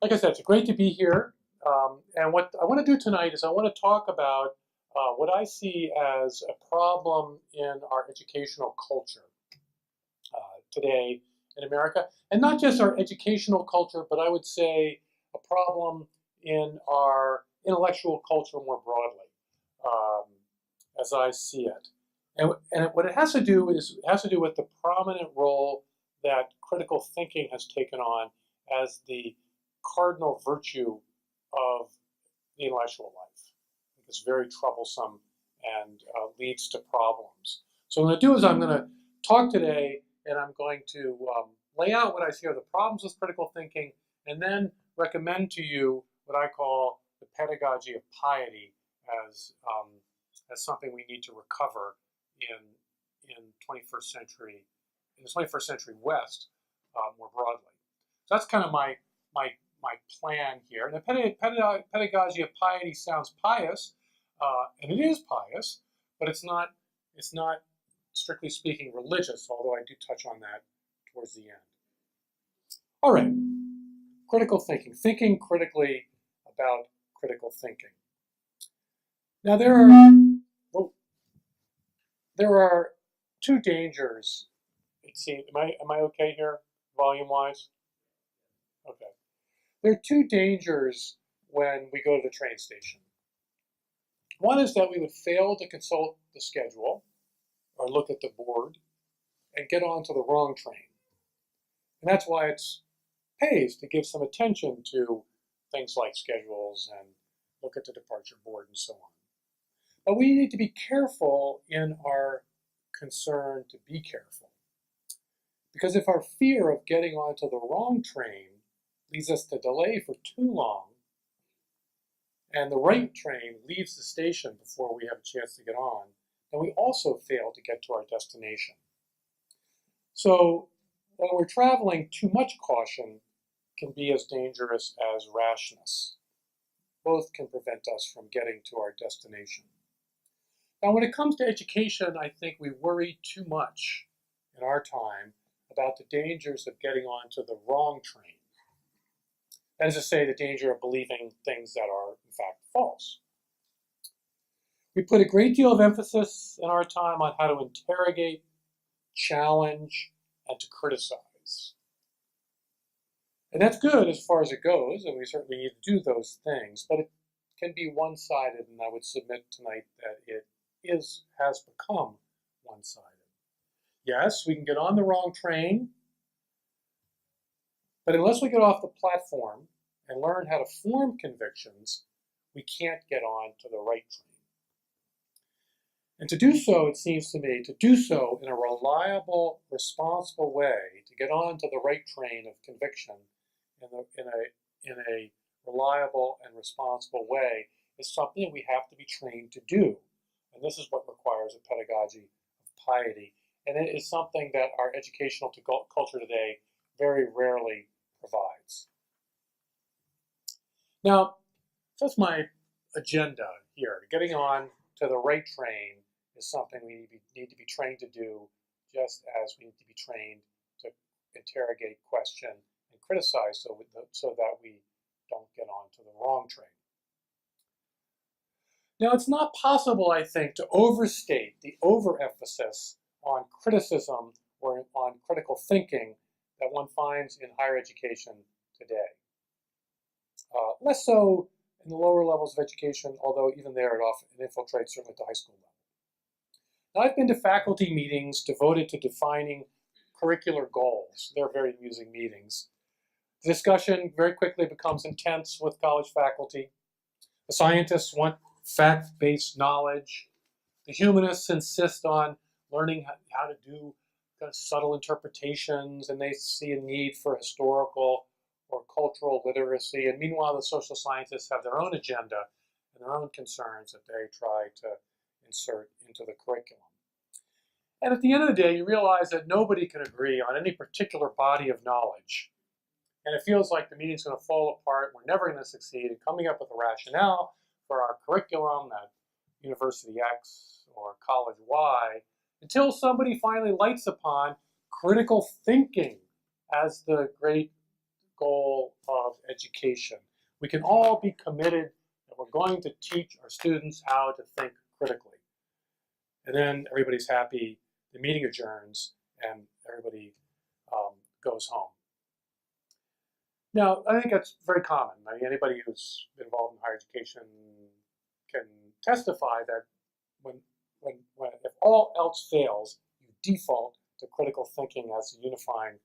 like I said, it's great to be here. And what I want to do tonight is I want to talk about what I see as a problem in our educational culture today in America. And not just our educational culture, but I would say a problem in our intellectual culture more broadly, as I see it. And what it has to do with the prominent role that critical thinking has taken on as the cardinal virtue of the intellectual life. It's very troublesome and leads to problems. So what I'm going to do is I'm going to talk today, and I'm going to lay out what I see are the problems with critical thinking, and then recommend to you what I call the pedagogy of piety as something we need to recover in 21st century, in the 21st century West more broadly. So that's kind of my plan here. And the pedagogy of piety sounds pious, and it is pious, but it's not strictly speaking religious, although I do touch on that towards the end. All right, critical thinking critically about critical thinking. Now there are two dangers. It seems. Am I okay here, volume-wise? Okay. There are two dangers when we go to the train station. One is that we would fail to consult the schedule or look at the board and get onto the wrong train. And that's why it pays to give some attention to things like schedules and look at the departure board and so on. But we need to be careful in our concern to be careful. Because if our fear of getting onto the wrong train leads us to delay for too long, and the right train leaves the station before we have a chance to get on, then we also fail to get to our destination. So when we're traveling, too much caution can be as dangerous as rashness. Both can prevent us from getting to our destination. Now, when it comes to education, I think we worry too much in our time about the dangers of getting onto the wrong train. That is to say, the danger of believing things that are, in fact, false. We put a great deal of emphasis in our time on how to interrogate, challenge, and to criticize. And that's good as far as it goes, and we certainly need to do those things, but it can be one-sided, and I would submit tonight that it has become one-sided. Yes, we can get on the wrong train, but unless we get off the platform and learn how to form convictions, we can't get on to the right train. And to do so, it seems to me, to do so in a reliable, responsible way, to get on to the right train of conviction in a reliable and responsible way, is something we have to be trained to do. And this is what requires a pedagogy of piety. And it is something that our educational culture today very rarely provides. Now, that's my agenda here. Getting on to the right train is something we need to be trained to do, just as we need to be trained to interrogate, question, and criticize so that we don't get on to the wrong train. Now, it's not possible, I think, to overstate the overemphasis on criticism or on critical thinking that one finds in higher education today. Less so in the lower levels of education, although even there it often infiltrates certainly at the high school level. Now, I've been to faculty meetings devoted to defining curricular goals. They're very amusing meetings. The discussion very quickly becomes intense with college faculty. The scientists want fact-based knowledge. The humanists insist on learning how to do kind of subtle interpretations, and they see a need for historical or cultural literacy. And meanwhile, the social scientists have their own agenda and their own concerns that they try to insert into the curriculum. And at the end of the day, you realize that nobody can agree on any particular body of knowledge. And it feels like the meeting's going to fall apart. We're never going to succeed in coming up with a rationale for our curriculum at University X or College Y until somebody finally lights upon critical thinking as the great goal of education. We can all be committed that we're going to teach our students how to think critically. And then everybody's happy, the meeting adjourns, and everybody goes home. Now, I think that's very common. I mean, anybody who's involved in higher education can testify that if all else fails, you default to critical thinking as the unifying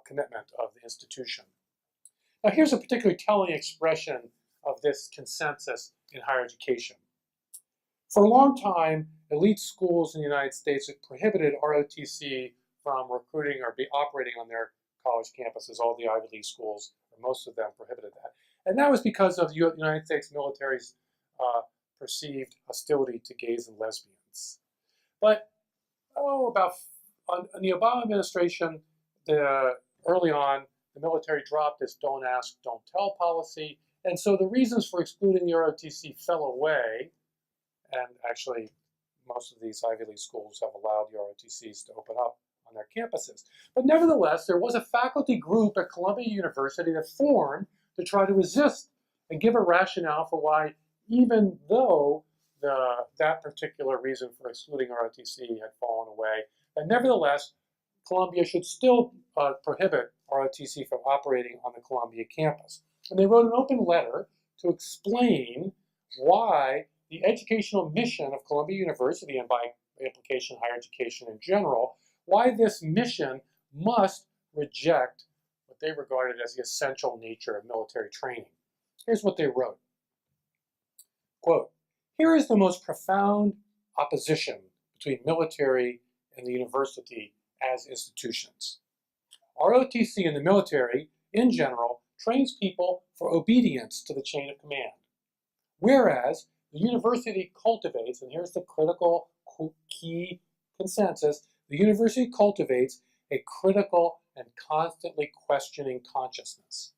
commitment of the institution. Now, here's a particularly telling expression of this consensus in higher education. For a long time, elite schools in the United States have prohibited ROTC from recruiting or operating on their college campuses. All the Ivy League schools, or most of them, prohibited that. And that was because of the United States military's perceived hostility to gays and lesbians. But, in the Obama administration, early on, the military dropped this don't ask, don't tell policy. And so the reasons for excluding the ROTC fell away. And actually, most of these Ivy League schools have allowed the ROTCs to open up on their campuses. But nevertheless, there was a faculty group at Columbia University that formed to try to resist and give a rationale for why, even though that particular reason for excluding ROTC had fallen away, and nevertheless, Columbia should still prohibit ROTC from operating on the Columbia campus. And they wrote an open letter to explain why the educational mission of Columbia University, and by implication higher education in general, why this mission must reject what they regarded as the essential nature of military training. Here's what they wrote. Quote, "Here is the most profound opposition between military and the university as institutions. ROTC in the military, in general, trains people for obedience to the chain of command, whereas the university cultivates, and here's the critical key consensus, the university cultivates a critical and constantly questioning consciousness."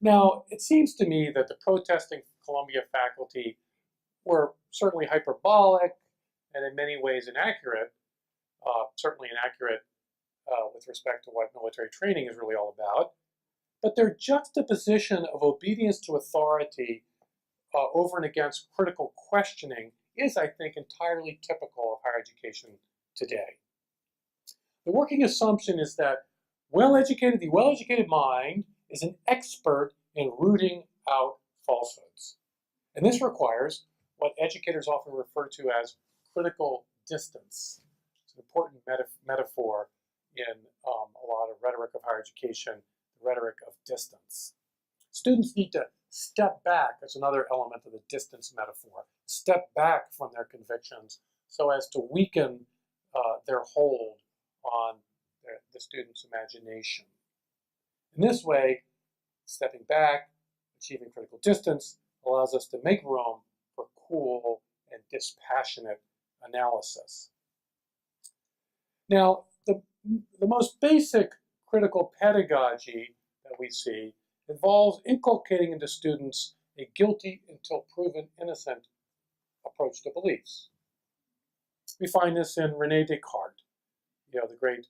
Now, it seems to me that the protesting Columbia faculty were certainly hyperbolic and in many ways inaccurate, certainly inaccurate with respect to what military training is really all about. But their juxtaposition of obedience to authority over and against critical questioning is, I think, entirely typical of higher education today. The working assumption is that the well-educated mind is an expert in rooting out falsehoods. And this requires what educators often refer to as critical distance. It's an important metaphor in a lot of rhetoric of higher education, the rhetoric of distance. Students need to step back, that's another element of the distance metaphor, step back from their convictions so as to weaken their hold on the student's imagination. In this way, stepping back, achieving critical distance, allows us to make room for cool and dispassionate analysis. Now, the most basic critical pedagogy that we see involves inculcating into students a guilty until proven innocent approach to beliefs. We find this in René Descartes, the great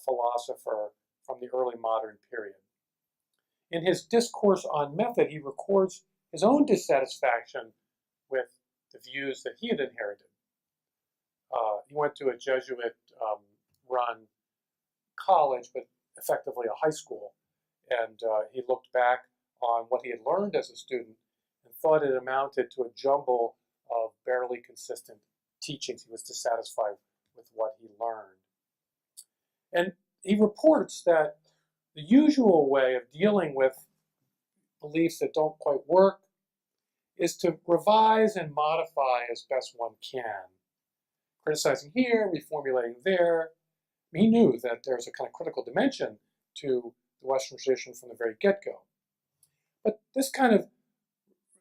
philosopher from the early modern period. In his Discourse on Method, he records his own dissatisfaction with the views that he had inherited. He went to a Jesuit-run college, but effectively a high school, and he looked back on what he had learned as a student and thought it amounted to a jumble of barely consistent teachings. He was dissatisfied with what he learned. And he reports that the usual way of dealing with beliefs that don't quite work is to revise and modify as best one can. Criticizing here, reformulating there. He knew that there's a kind of critical dimension to the Western tradition from the very get-go. But this kind of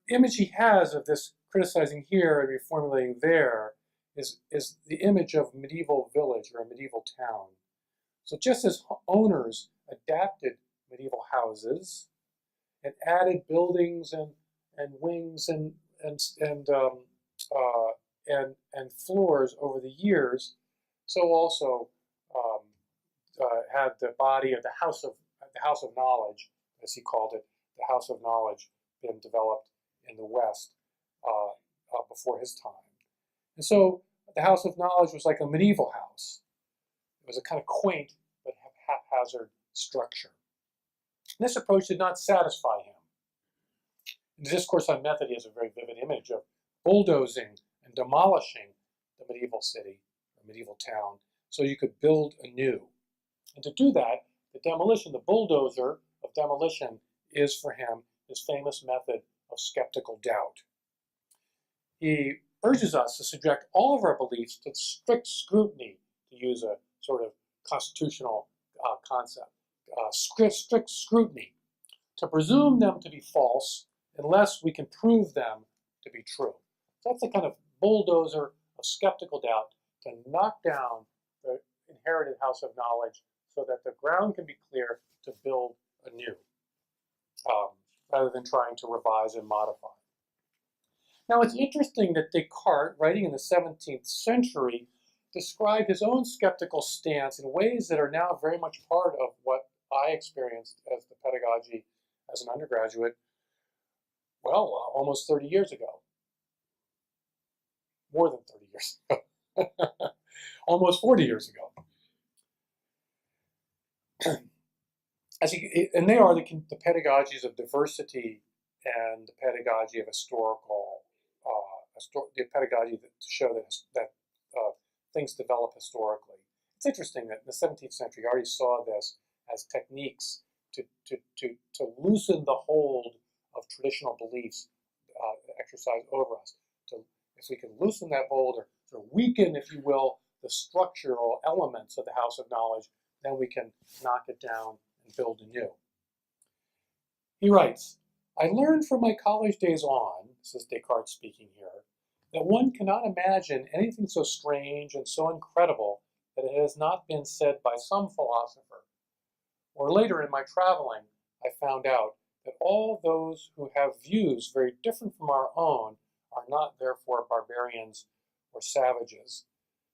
image he has of this criticizing here and reformulating there is the image of a medieval village or a medieval town. So just as owners adapted medieval houses and added buildings and wings and floors over the years, so also had the body of the house of knowledge, as he called it, the house of knowledge, been developed in the West before his time. And so the house of knowledge was like a medieval house. It was a kind of quaint but haphazard structure. And this approach did not satisfy him. In the discourse on method, he has a very vivid image of bulldozing and demolishing the medieval city or medieval town so you could build anew. And to do that, the demolition, the bulldozer of demolition, is for him his famous method of skeptical doubt. He urges us to subject all of our beliefs to strict scrutiny, to use a sort of constitutional concept, strict scrutiny, to presume them to be false unless we can prove them to be true. So that's the kind of bulldozer of skeptical doubt, to knock down the inherited house of knowledge so that the ground can be clear to build anew, rather than trying to revise and modify. Now, it's interesting that Descartes, writing in the 17th century, described his own skeptical stance in ways that are now very much part of what I experienced as the pedagogy as an undergraduate, well, almost 30 years ago. More than 30 years ago. Almost 40 years ago. And they are the pedagogies of diversity and the pedagogy of historical, the pedagogy to show that things develop historically. It's interesting that in the 17th century, I already saw this as techniques to loosen the hold of traditional beliefs exercised over us. If we can loosen that hold or weaken, if you will, the structural elements of the house of knowledge, then we can knock it down and build anew. He writes, I learned from my college days on, this is Descartes speaking here, that one cannot imagine anything so strange and so incredible that it has not been said by some philosopher. Or later in my traveling, I found out that all those who have views very different from our own are not therefore barbarians or savages,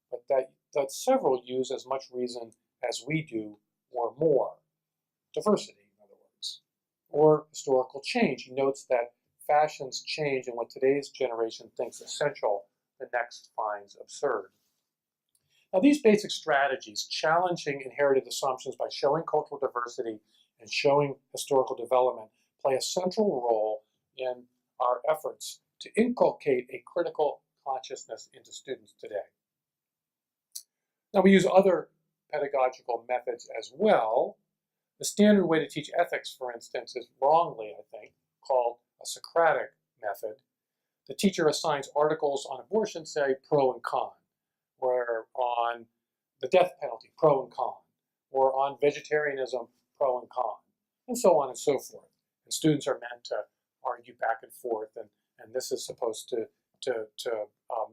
but that several use as much reason as we do or more. Diversity, in other words. Or historical change. He notes that fashions change, and what today's generation thinks essential, the next finds absurd. Now, these basic strategies, challenging inherited assumptions by showing cultural diversity and showing historical development, play a central role in our efforts to inculcate a critical consciousness into students today. Now, we use other pedagogical methods as well. The standard way to teach ethics, for instance, is wrongly, I think, called a Socratic method. The teacher assigns articles on abortion, say, pro and con, or on the death penalty, pro and con, or on vegetarianism, pro and con, and so on and so forth. And students are meant to argue back and forth, and this is supposed to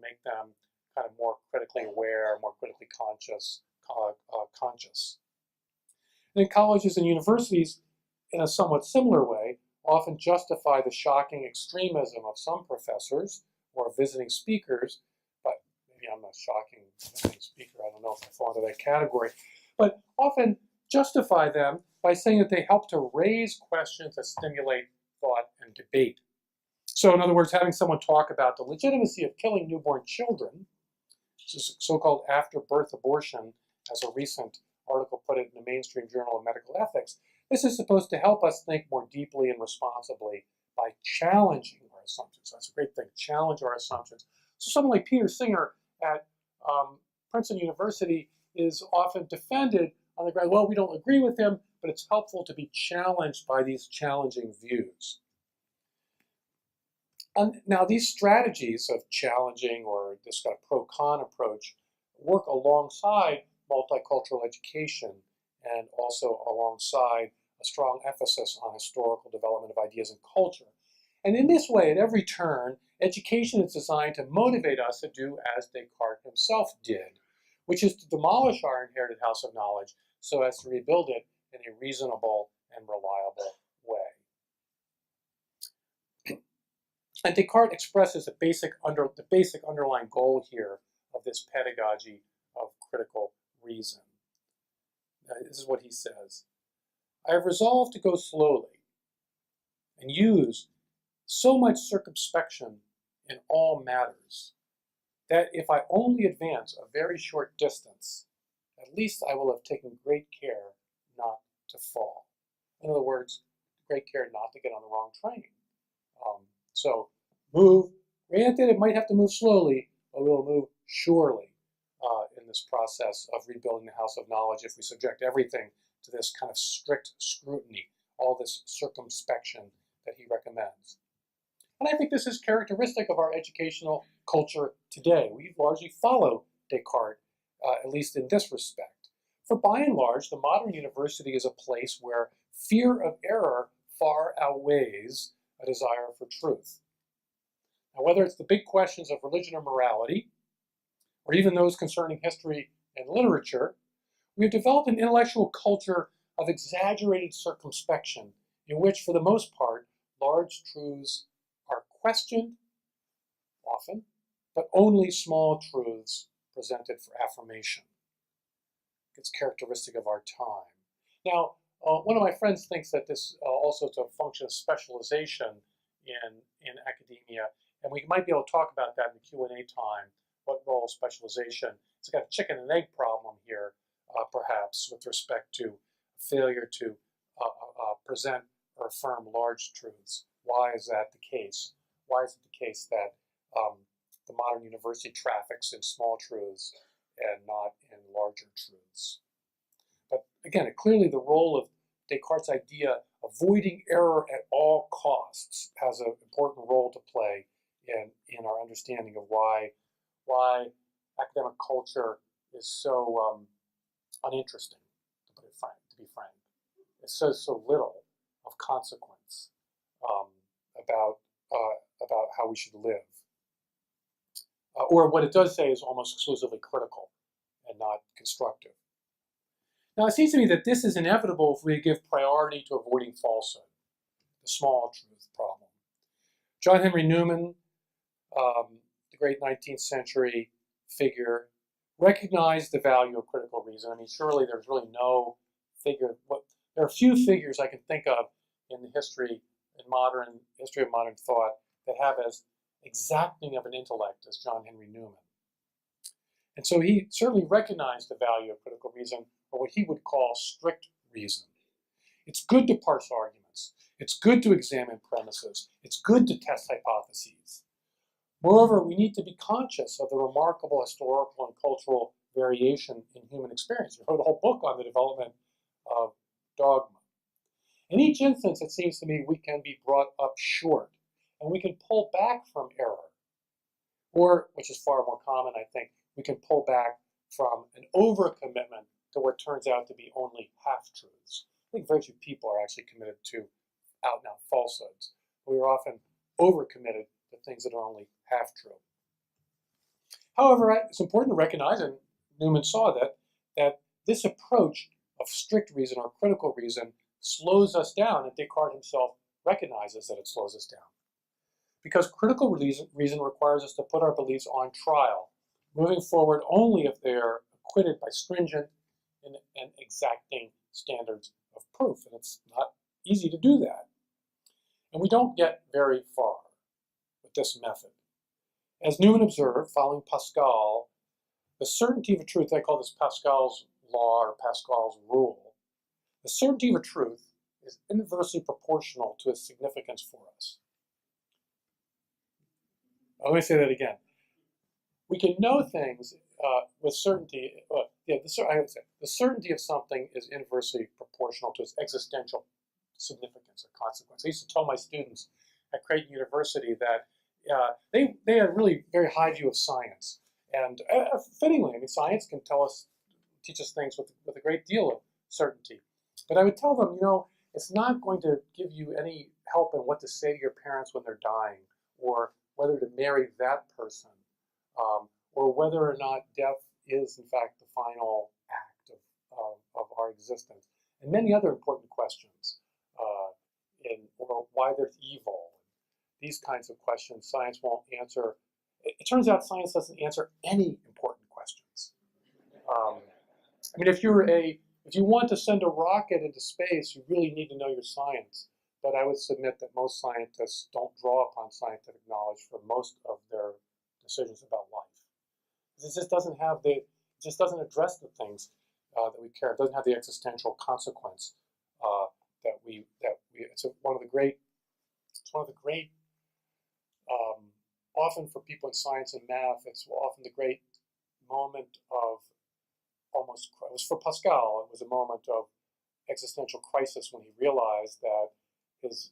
make them kind of more critically aware, more critically conscious. And in colleges and universities, in a somewhat similar way, often justify the shocking extremism of some professors or visiting speakers, but maybe I'm a shocking visiting speaker, I don't know if I fall into that category, but often justify them by saying that they help to raise questions that stimulate thought and debate. So in other words, having someone talk about the legitimacy of killing newborn children, which is so-called after-birth abortion, as a recent article put it in the Mainstream Journal of Medical Ethics, this is supposed to help us think more deeply and responsibly by challenging our assumptions. That's a great thing, challenge our assumptions. So someone like Peter Singer at Princeton University is often defended on the ground, well, we don't agree with him, but it's helpful to be challenged by these challenging views. And now these strategies of challenging or this kind of pro-con approach work alongside multicultural education and also alongside a strong emphasis on historical development of ideas and culture. And in this way, at every turn, education is designed to motivate us to do as Descartes himself did, which is to demolish our inherited house of knowledge so as to rebuild it in a reasonable and reliable way. And Descartes expresses the basic underlying goal here of this pedagogy of critical reason. This is what he says. I have resolved to go slowly and use so much circumspection in all matters that if I only advance a very short distance, at least I will have taken great care not to fall. In other words, great care not to get on the wrong train. So move, granted it might have to move slowly, but we'll move surely in this process of rebuilding the house of knowledge if we subject everything to this kind of strict scrutiny, all this circumspection that he recommends. And I think this is characteristic of our educational culture today. We largely follow Descartes, at least in this respect. For by and large, the modern university is a place where fear of error far outweighs a desire for truth. Now, whether it's the big questions of religion or morality, or even those concerning history and literature, we have developed an intellectual culture of exaggerated circumspection in which, for the most part, large truths are questioned, often, but only small truths presented for affirmation. It's characteristic of our time. Now, one of my friends thinks that this also is a function of specialization in academia, and we might be able to talk about that in the Q&A time, what role specialization. It's got a chicken and egg problem here, perhaps, with respect to failure to present or affirm large truths. Why is that the case? Why is it the case that the modern university traffics in small truths and not in larger truths? But again, clearly the role of Descartes' idea, avoiding error at all costs, has an important role to play in our understanding of why academic culture is so uninteresting, to be frank. It says so little of consequence about how we should live. Or what it does say is almost exclusively critical and not constructive. Now, it seems to me that this is inevitable if we give priority to avoiding falsehood, the small truth problem. John Henry Newman, the great 19th century figure, recognized the value of critical reason. I mean, surely there's really no figure. There are few figures I can think of in the history of modern thought that have as exacting of an intellect as John Henry Newman. And so he certainly recognized the value of critical reason, or what he would call strict reason. It's good to parse arguments. It's good to examine premises. It's good to test hypotheses. Moreover, we need to be conscious of the remarkable historical and cultural variation in human experience. We wrote a whole book on the development of dogma. In each instance, it seems to me, we can be brought up short, and we can pull back from error. Or, which is far more common, I think, we can pull back from an overcommitment to what turns out to be only half-truths. I think very few people are actually committed to out-and-out falsehoods. We are often overcommitted to things that are only half-true. However, it's important to recognize, and Newman saw that this approach of strict reason or critical reason slows us down, and Descartes himself recognizes that it slows us down. Because critical reason requires us to put our beliefs on trial, moving forward only if they are acquitted by stringent and exacting standards of proof. And it's not easy to do that. And we don't get very far with this method. As Newman observed, following Pascal, the certainty of a truth, I call this Pascal's law or Pascal's rule, the certainty of a truth is inversely proportional to its significance for us. Let me say that again. We can know things with certainty. I would say the certainty of something is inversely proportional to its existential significance or consequence. I used to tell my students at Creighton University that they had a really very high view of science. And fittingly, I mean, science can teach us things with a great deal of certainty. But I would tell them, it's not going to give you any help in what to say to your parents when they're dying, or whether to marry that person, or whether or not death is, in fact, the final act of our existence. And many other important questions, or why there's evil. These kinds of questions science won't answer. It turns out science doesn't answer any important questions. I mean, if you're If you want to send a rocket into space, you really need to know your science. But I would submit that most scientists don't draw upon scientific knowledge for most of their decisions about life. It just doesn't have it just doesn't address the things that we care. It doesn't have the existential consequence it's one of the great. Often for people in science and math, it's often the great moment of it was for Pascal, it was a moment of existential crisis when he realized that his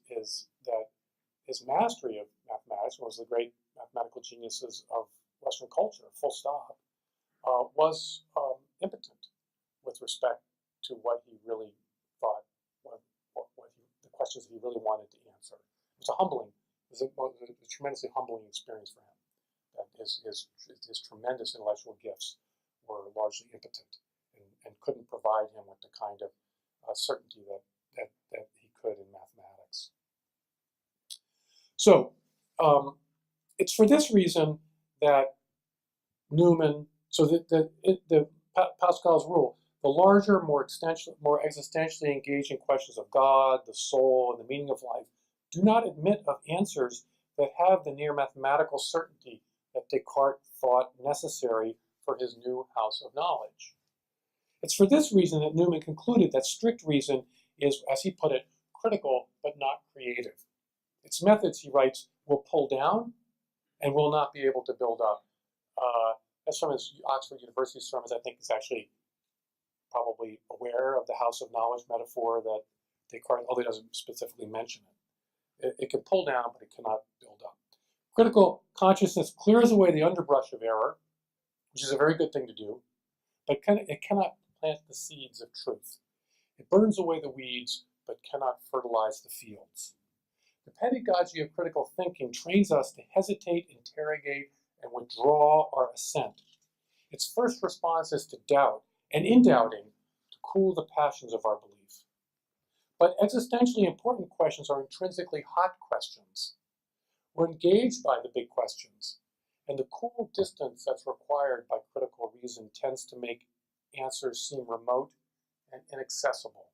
mastery of mathematics, one of the great mathematical geniuses of Western culture, full stop, was impotent with respect to what he really thought, the questions that he really wanted to answer. It was a tremendously humbling experience for him, that his tremendous intellectual gifts were largely impotent and couldn't provide him with the kind of certainty that he could in mathematics. So it's for this reason that Newman, Pascal's rule, the larger, more existentially engaging questions of God, the soul, and the meaning of life do not admit of answers that have the near mathematical certainty that Descartes thought necessary for his new house of knowledge. It's for this reason that Newman concluded that strict reason is, as he put it, critical but not creative. Its methods, he writes, will pull down and will not be able to build up. That's from his Oxford University sermons. I think he's actually probably aware of the house of knowledge metaphor that Descartes, although he doesn't specifically mention it. It can pull down, but it cannot build up. Critical consciousness clears away the underbrush of error, which is a very good thing to do, but it cannot plant the seeds of truth. It burns away the weeds, but cannot fertilize the fields. The pedagogy of critical thinking trains us to hesitate, interrogate, and withdraw our assent. Its first response is to doubt, and in doubting, to cool the passions of our belief. But existentially important questions are intrinsically hot questions. We're engaged by the big questions, and the cool distance that's required by critical reason tends to make answers seem remote and inaccessible.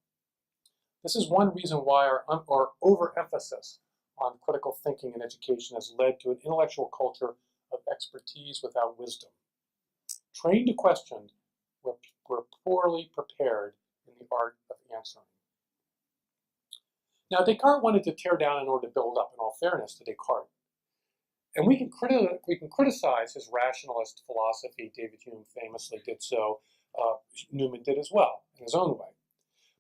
This is one reason why our overemphasis on critical thinking in education has led to an intellectual culture of expertise without wisdom. Trained to question, we're poorly prepared in the art of answering. Now, Descartes wanted to tear down in order to build up, in all fairness to Descartes. And we can criticize his rationalist philosophy. David Hume famously did so. Newman did as well, in his own way.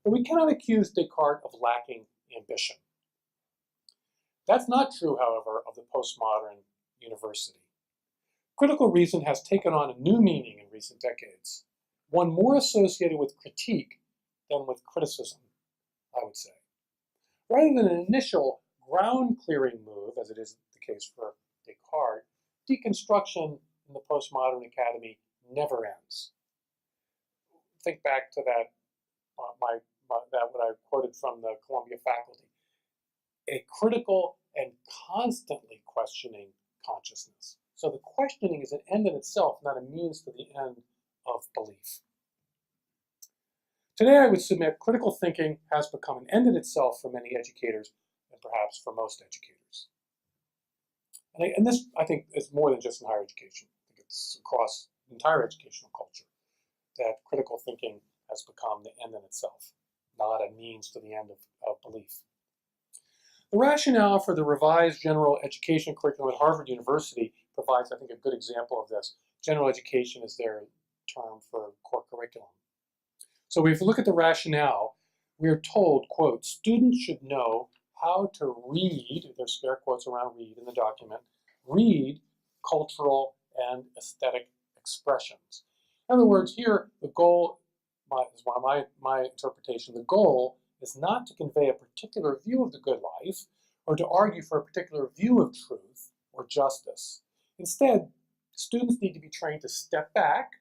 But we cannot accuse Descartes of lacking ambition. That's not true, however, of the postmodern university. Critical reason has taken on a new meaning in recent decades, one more associated with critique than with criticism, I would say. Rather than an initial ground-clearing move, as it is the case for Descartes, deconstruction in the postmodern academy never ends. Think back to that, what I quoted from the Columbia faculty. A critical and constantly questioning consciousness. So the questioning is an end in itself, not a means to the end of belief. Today, I would submit critical thinking has become an end in itself for many educators, and perhaps for most educators. And this, I think, is more than just in higher education. I think it's across the entire educational culture that critical thinking has become the end in itself, not a means to the end of belief. The rationale for the revised general education curriculum at Harvard University provides, I think, a good example of this. General education is their term for core curriculum. So if you look at the rationale, we are told, quote, students should know how to read, there's scare quotes around read in the document, read cultural and aesthetic expressions. In other words, here the goal, is my interpretation, the goal is not to convey a particular view of the good life or to argue for a particular view of truth or justice. Instead, students need to be trained to step back.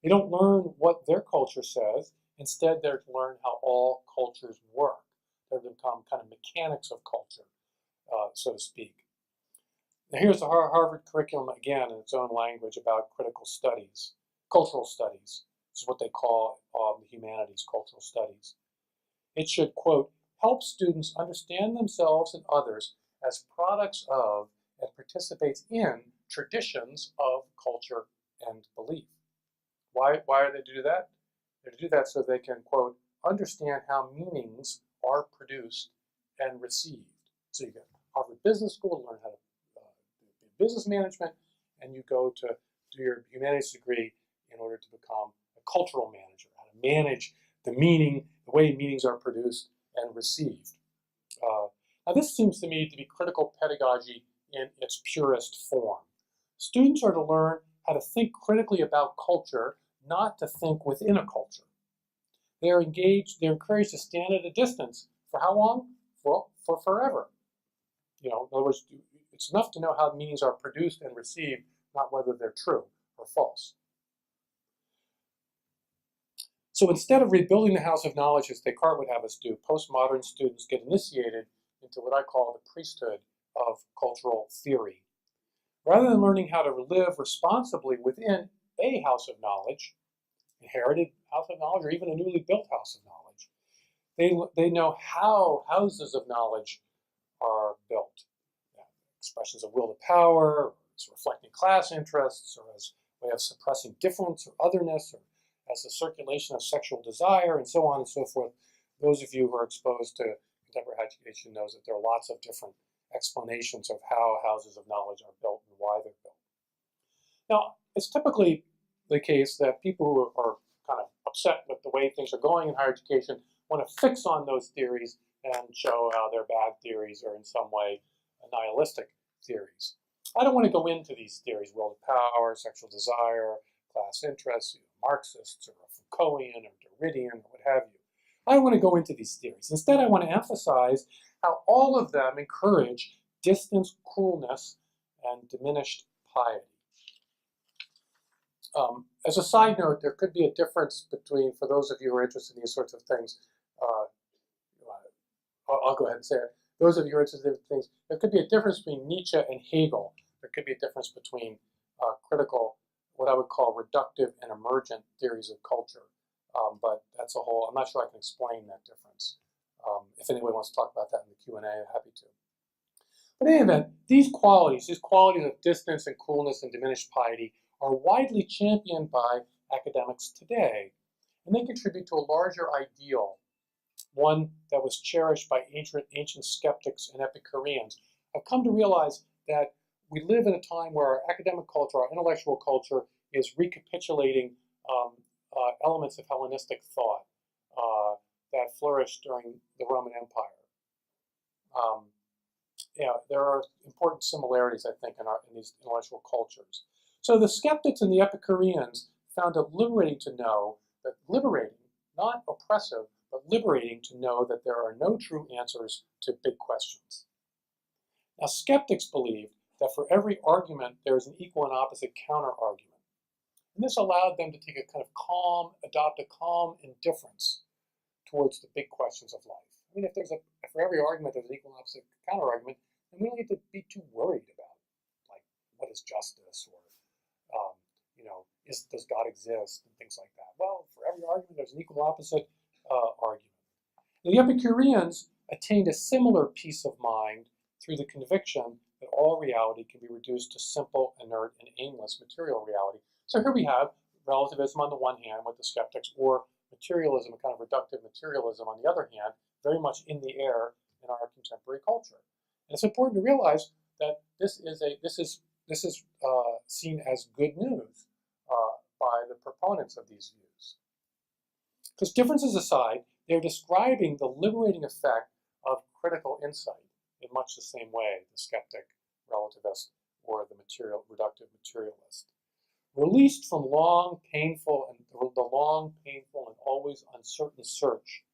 They don't learn what their culture says. Instead, they're to learn how all cultures work. They're to become kind of mechanics of culture, so to speak. Now, here's the Harvard curriculum again in its own language about critical studies, cultural studies. is what they call the humanities, cultural studies. It should, quote, help students understand themselves and others as products of and participates in traditions of culture and belief. Why are they to do that? They're to do that so they can, quote, understand how meanings are produced and received. So you go to Harvard Business School to learn how to do business management, and you go to do your humanities degree in order to become a cultural manager, how to manage the meaning, the way meanings are produced and received. Now this seems to me to be critical pedagogy in its purest form. Students are to learn how to think critically about culture, not to think within a culture. They're encouraged to stand at a distance. For how long? Well, for forever. In other words, it's enough to know how meanings are produced and received, not whether they're true or false. So instead of rebuilding the house of knowledge as Descartes would have us do, postmodern students get initiated into what I call the priesthood of cultural theory. Rather than learning how to live responsibly within a house of knowledge, inherited house of knowledge, or even a newly built house of knowledge, they know how houses of knowledge are built. Expressions of will to power, as reflecting class interests, or as a way of suppressing difference or otherness, or as the circulation of sexual desire, and so on and so forth. Those of you who are exposed to contemporary education knows that there are lots of different explanations of how houses of knowledge are built and why they're built. Now, it's typically the case that people who are kind of upset with the way things are going in higher education want to fix on those theories and show how they're bad theories or in some way nihilistic theories. I don't want to go into these theories, will to power, sexual desire, class interests, Marxists or Foucaultian or Derridian or what have you. I don't want to go into these theories. Instead, I want to emphasize how all of them encourage distance, coolness, and diminished piety. As a side note, there could be a difference between, for those of you who are interested in these sorts of things, I'll go ahead and say it. Those of you who are interested in things, there could be a difference between Nietzsche and Hegel. There could be a difference between critical, what I would call reductive and emergent theories of culture. But that's a whole, I'm not sure I can explain that difference. If anyone wants to talk about that in the Q&A, I'm happy to. But in any event, these qualities of distance and coolness and diminished piety are widely championed by academics today. And they contribute to a larger ideal, one that was cherished by ancient skeptics and Epicureans. I've come to realize that we live in a time where our academic culture, our intellectual culture, is recapitulating elements of Hellenistic thought that flourished during the Roman Empire. There are important similarities, I think, in these intellectual cultures. So the skeptics and the Epicureans found it liberating to know that liberating, not oppressive, but liberating to know that there are no true answers to big questions. Now, skeptics believed that for every argument, there is an equal and opposite counter-argument. And this allowed them to take a kind of adopt a calm indifference towards the big questions of life. I mean, if for every argument there's an equal and opposite counter-argument, then we don't need to be too worried about, like, what is justice, or, does God exist, and things like that. Well, for every argument, there's an equal and opposite argument. The Epicureans attained a similar peace of mind through the conviction that all reality can be reduced to simple, inert, and aimless material reality. So here we have relativism on the one hand with the skeptics, or materialism, a kind of reductive materialism on the other hand, very much in the air in our contemporary culture. And it's important to realize that this is seen as good news by the proponents of these views. Because differences aside, they're describing the liberating effect of critical insight in much the same way the skeptic, relativist, or the reductive materialist. Released from the long, painful, and always uncertain search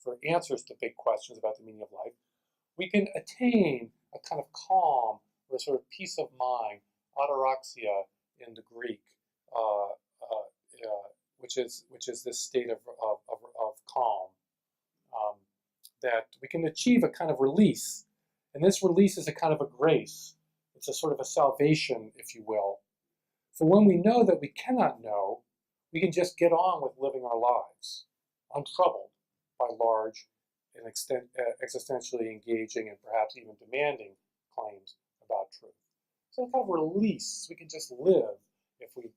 for answers to big questions about the meaning of life, we can attain a kind of calm or a sort of peace of mind, ataraxia in the Greek, which is this state of calm, that we can achieve a kind of release. And this release is a kind of a grace. It's a sort of a salvation, if you will. For when we know that we cannot know, we can just get on with living our lives, untroubled by large and existentially engaging and perhaps even demanding claims about truth. So a kind of release. We can just live if we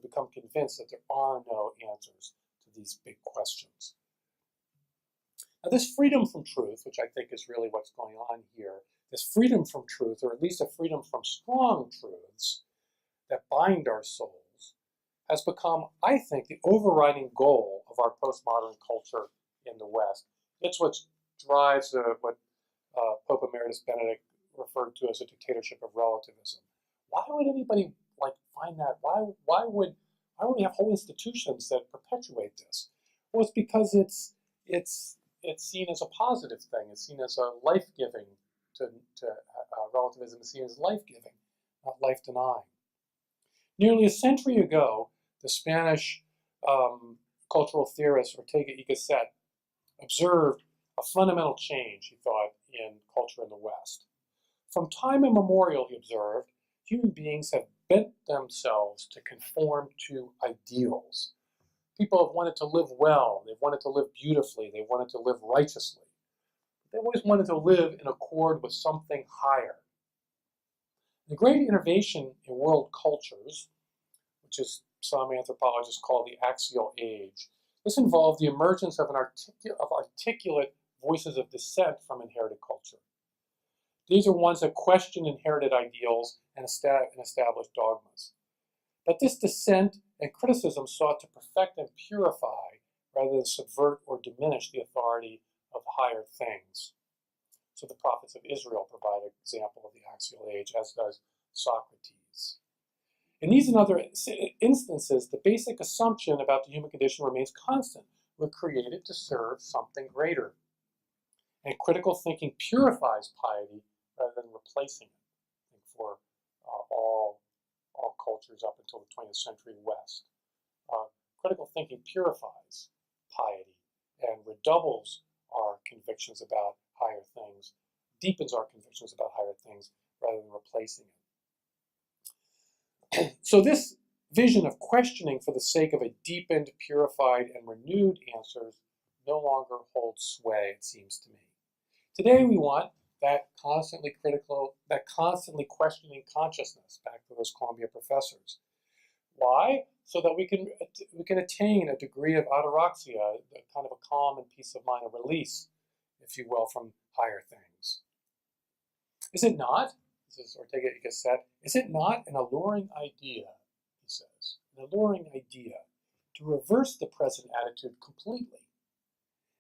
become convinced that there are no answers to these big questions. Now, this freedom from truth, which I think is really what's going on here, this freedom from truth, or at least a freedom from strong truths that bind our souls, has become, I think, the overriding goal of our postmodern culture in the West. It's what drives what Pope Emeritus Benedict referred to as a dictatorship of relativism. Why would anybody find that? Why would we have whole institutions that perpetuate this? Well, it's because it's seen as a positive thing. It's seen as a life-giving. Relativism is seen as life-giving, not life-denying. Nearly a century ago, the Spanish cultural theorist Ortega y Gasset observed a fundamental change, he thought, in culture in the West. From time immemorial, he observed, human beings have bent themselves to conform to ideals. People have wanted to live well, they've wanted to live beautifully, they wanted to live righteously. They always wanted to live in accord with something higher. The great innovation in world cultures, which is some anthropologists call the Axial Age, this involved the emergence of articulate voices of dissent from inherited culture. These are ones that question inherited ideals and establish dogmas. But this dissent and criticism sought to perfect and purify rather than subvert or diminish the authority of higher things. So the prophets of Israel provide an example of the Axial Age, as does Socrates. In these and other instances, the basic assumption about the human condition remains constant. We're created to serve something greater. And critical thinking purifies piety rather than replacing it. I think for all cultures up until the 20th century West. Critical thinking purifies piety and redoubles our convictions about higher things, deepens our convictions about higher things rather than replacing it. So this vision of questioning for the sake of a deepened, purified, and renewed answers no longer holds sway, it seems to me. Today we want that constantly critical, that constantly questioning consciousness, back to those Columbia professors. Why? So that we can attain a degree of ataraxia, a kind of a calm and peace of mind, a release, if you will, from higher things. Is it not, this is Ortega y Gasset, is it not an alluring idea, he says, an alluring idea to reverse the present attitude completely,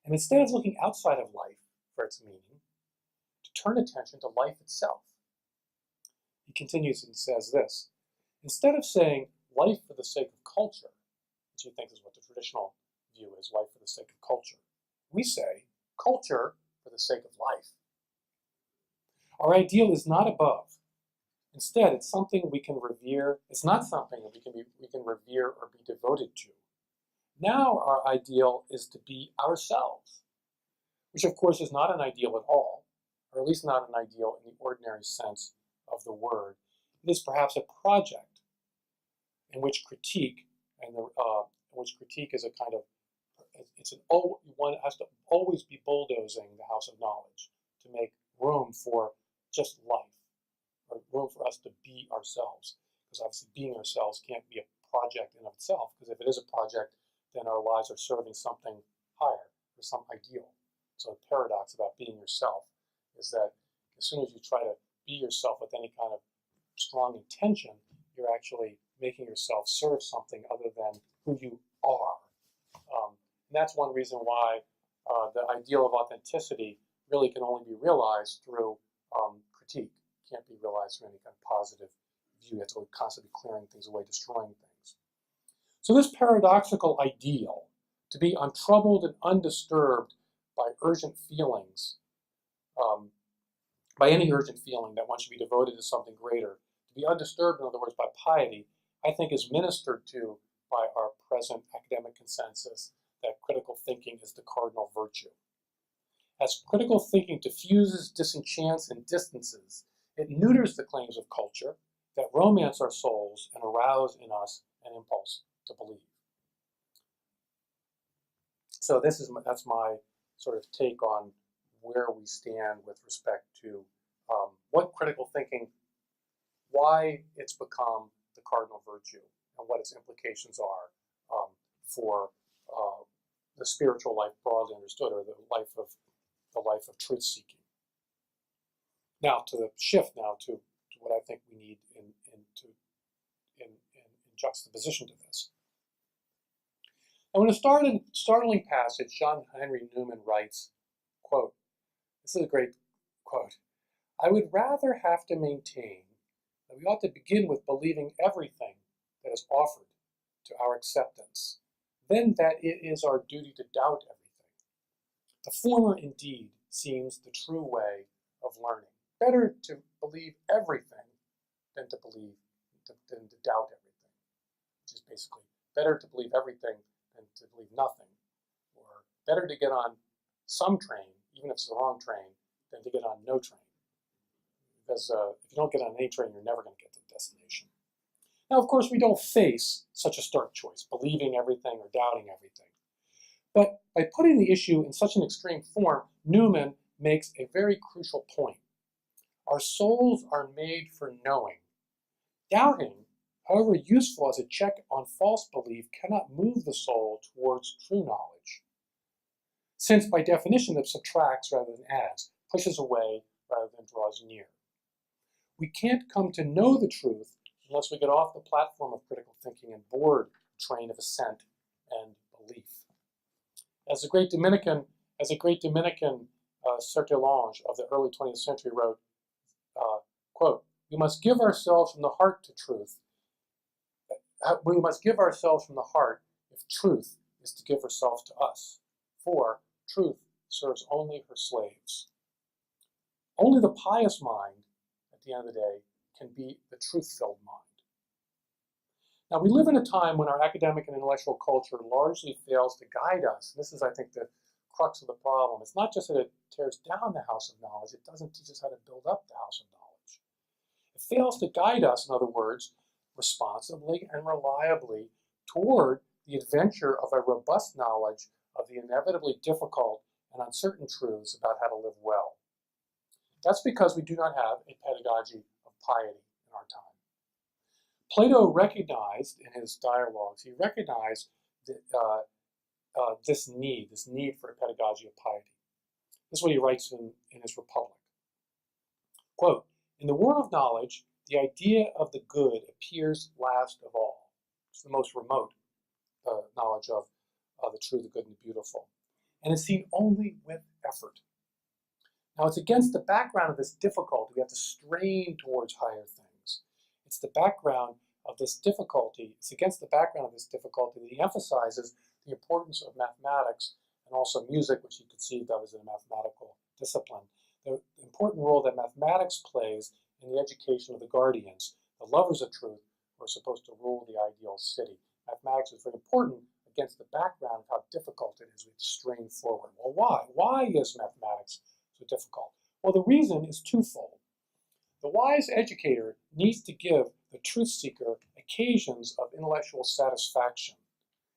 and instead of looking outside of life for its meaning, to turn attention to life itself? He continues and says this, instead of saying life for the sake of culture, which he thinks is what the traditional view is, life for the sake of culture, we say culture for the sake of life. Our ideal is not above. Instead, it's something we can revere. It's not something that we can revere or be devoted to. Now our ideal is to be ourselves, which of course is not an ideal at all, or at least not an ideal in the ordinary sense of the word. It is perhaps a project in which critique is a kind of, one has to always be bulldozing the house of knowledge to make room for just life, or room for us to be ourselves. Because obviously being ourselves can't be a project in of itself, because if it is a project, then our lives are serving something higher, or some ideal. So the paradox about being yourself is that as soon as you try to be yourself with any kind of strong intention, you're actually making yourself serve something other than who you are. And that's one reason why the ideal of authenticity really can only be realized through critique. It can't be realized through any kind of positive view. You have to constantly be clearing things away, destroying things. So this paradoxical ideal, to be untroubled and undisturbed by urgent feelings, by any urgent feeling that one should be devoted to something greater, to be undisturbed, in other words, by piety, I think is ministered to by our present academic consensus that critical thinking is the cardinal virtue. As critical thinking diffuses, disenchants, and distances, it neuters the claims of culture that romance our souls and arouse in us an impulse to believe. So that's my sort of take on where we stand with respect to what critical thinking, why it's become the cardinal virtue, and what its implications are for the spiritual life broadly understood, or the life of truth seeking. Now to the shift now to what I think we need in juxtaposition to this. And in a startling passage, John Henry Newman writes, quote, this is a great quote, "I would rather have to maintain that we ought to begin with believing everything that is offered to our acceptance, than that it is our duty to doubt everything. The former, indeed, seems the true way of learning. Better to believe everything than to doubt everything," which is basically better to believe everything than to believe nothing, or better to get on some train, even if it's the wrong train, than to get on no train. Because if you don't get on any train, you're never going to get to the destination. Now, of course, we don't face such a stark choice, believing everything or doubting everything. But by putting the issue in such an extreme form, Newman makes a very crucial point. Our souls are made for knowing. Doubting, however useful as a check on false belief, cannot move the soul towards true knowledge, since by definition it subtracts rather than adds, pushes away rather than draws near. We can't come to know the truth unless we get off the platform of critical thinking and board the train of assent and belief. As a great Dominican Axial Age of the early 20th century wrote, quote, "We must give ourselves from the heart to truth. We must give ourselves from the heart if truth is to give herself to us, for truth serves only her slaves. Only the pious mind, at the end of the day, can be the truth-filled mind." Now, we live in a time when our academic and intellectual culture largely fails to guide us. This is, I think, the crux of the problem. It's not just that it tears down the house of knowledge, it doesn't teach us how to build up the house of knowledge. It fails to guide us, in other words, responsibly and reliably toward the adventure of a robust knowledge of the inevitably difficult and uncertain truths about how to live well. That's because we do not have a pedagogy of piety in our time. Plato recognized in his dialogues, he recognized that, this need for a pedagogy of piety. This is what he writes in his Republic. Quote, "In the world of knowledge, the idea of the good appears last of all." It's the most remote knowledge of the true, the good, and the beautiful. And is seen only with effort. Now, it's against the background of this difficulty, we have to strain towards higher things. It's against the background of this difficulty that he emphasizes the importance of mathematics and also music, which he conceived of as a mathematical discipline. The important role that mathematics plays in the education of the guardians, the lovers of truth, who are supposed to rule the ideal city. Mathematics is very important against the background of how difficult it is to strain forward. Well, why? Why is mathematics so difficult? Well, the reason is twofold. The wise educator needs to give the truth seeker occasions of intellectual satisfaction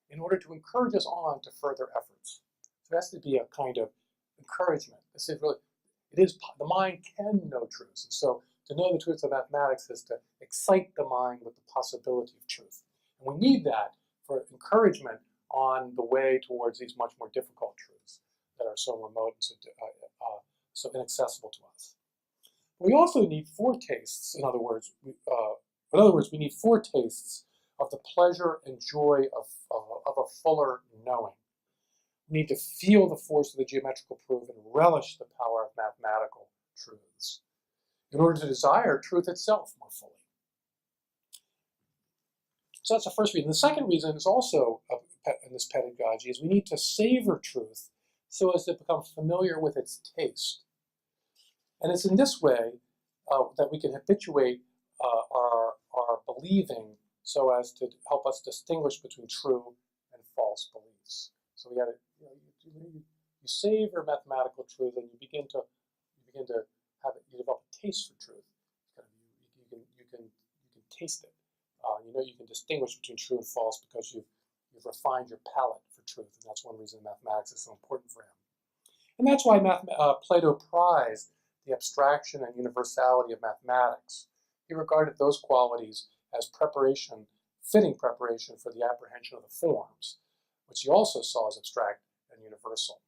in order to encourage us on to further efforts. So there has to be a kind of encouragement. The mind can know truths, and so to know the truths of mathematics is to excite the mind with the possibility of truth. And we need that for encouragement on the way towards these much more difficult truths that are so remote and so inaccessible to us. We also need foretastes. In other words, we need foretastes of the pleasure and joy of a fuller knowing. We need to feel the force of the geometrical proof and relish the power of mathematical truths in order to desire truth itself more fully. So that's the first reason. The second reason is also in this pedagogy is we need to savor truth so as to become familiar with its taste. And it's in this way that we can habituate our believing so as to help us distinguish between true and false beliefs. So we got to, you savor mathematical truth, and you begin to you develop a taste for truth. You can taste it. You can distinguish between true and false because you've You've refined your palate for truth, and that's one reason mathematics is so important for him. And that's why Plato prized the abstraction and universality of mathematics. He regarded those qualities as preparation, fitting preparation for the apprehension of the forms, which he also saw as abstract and universal.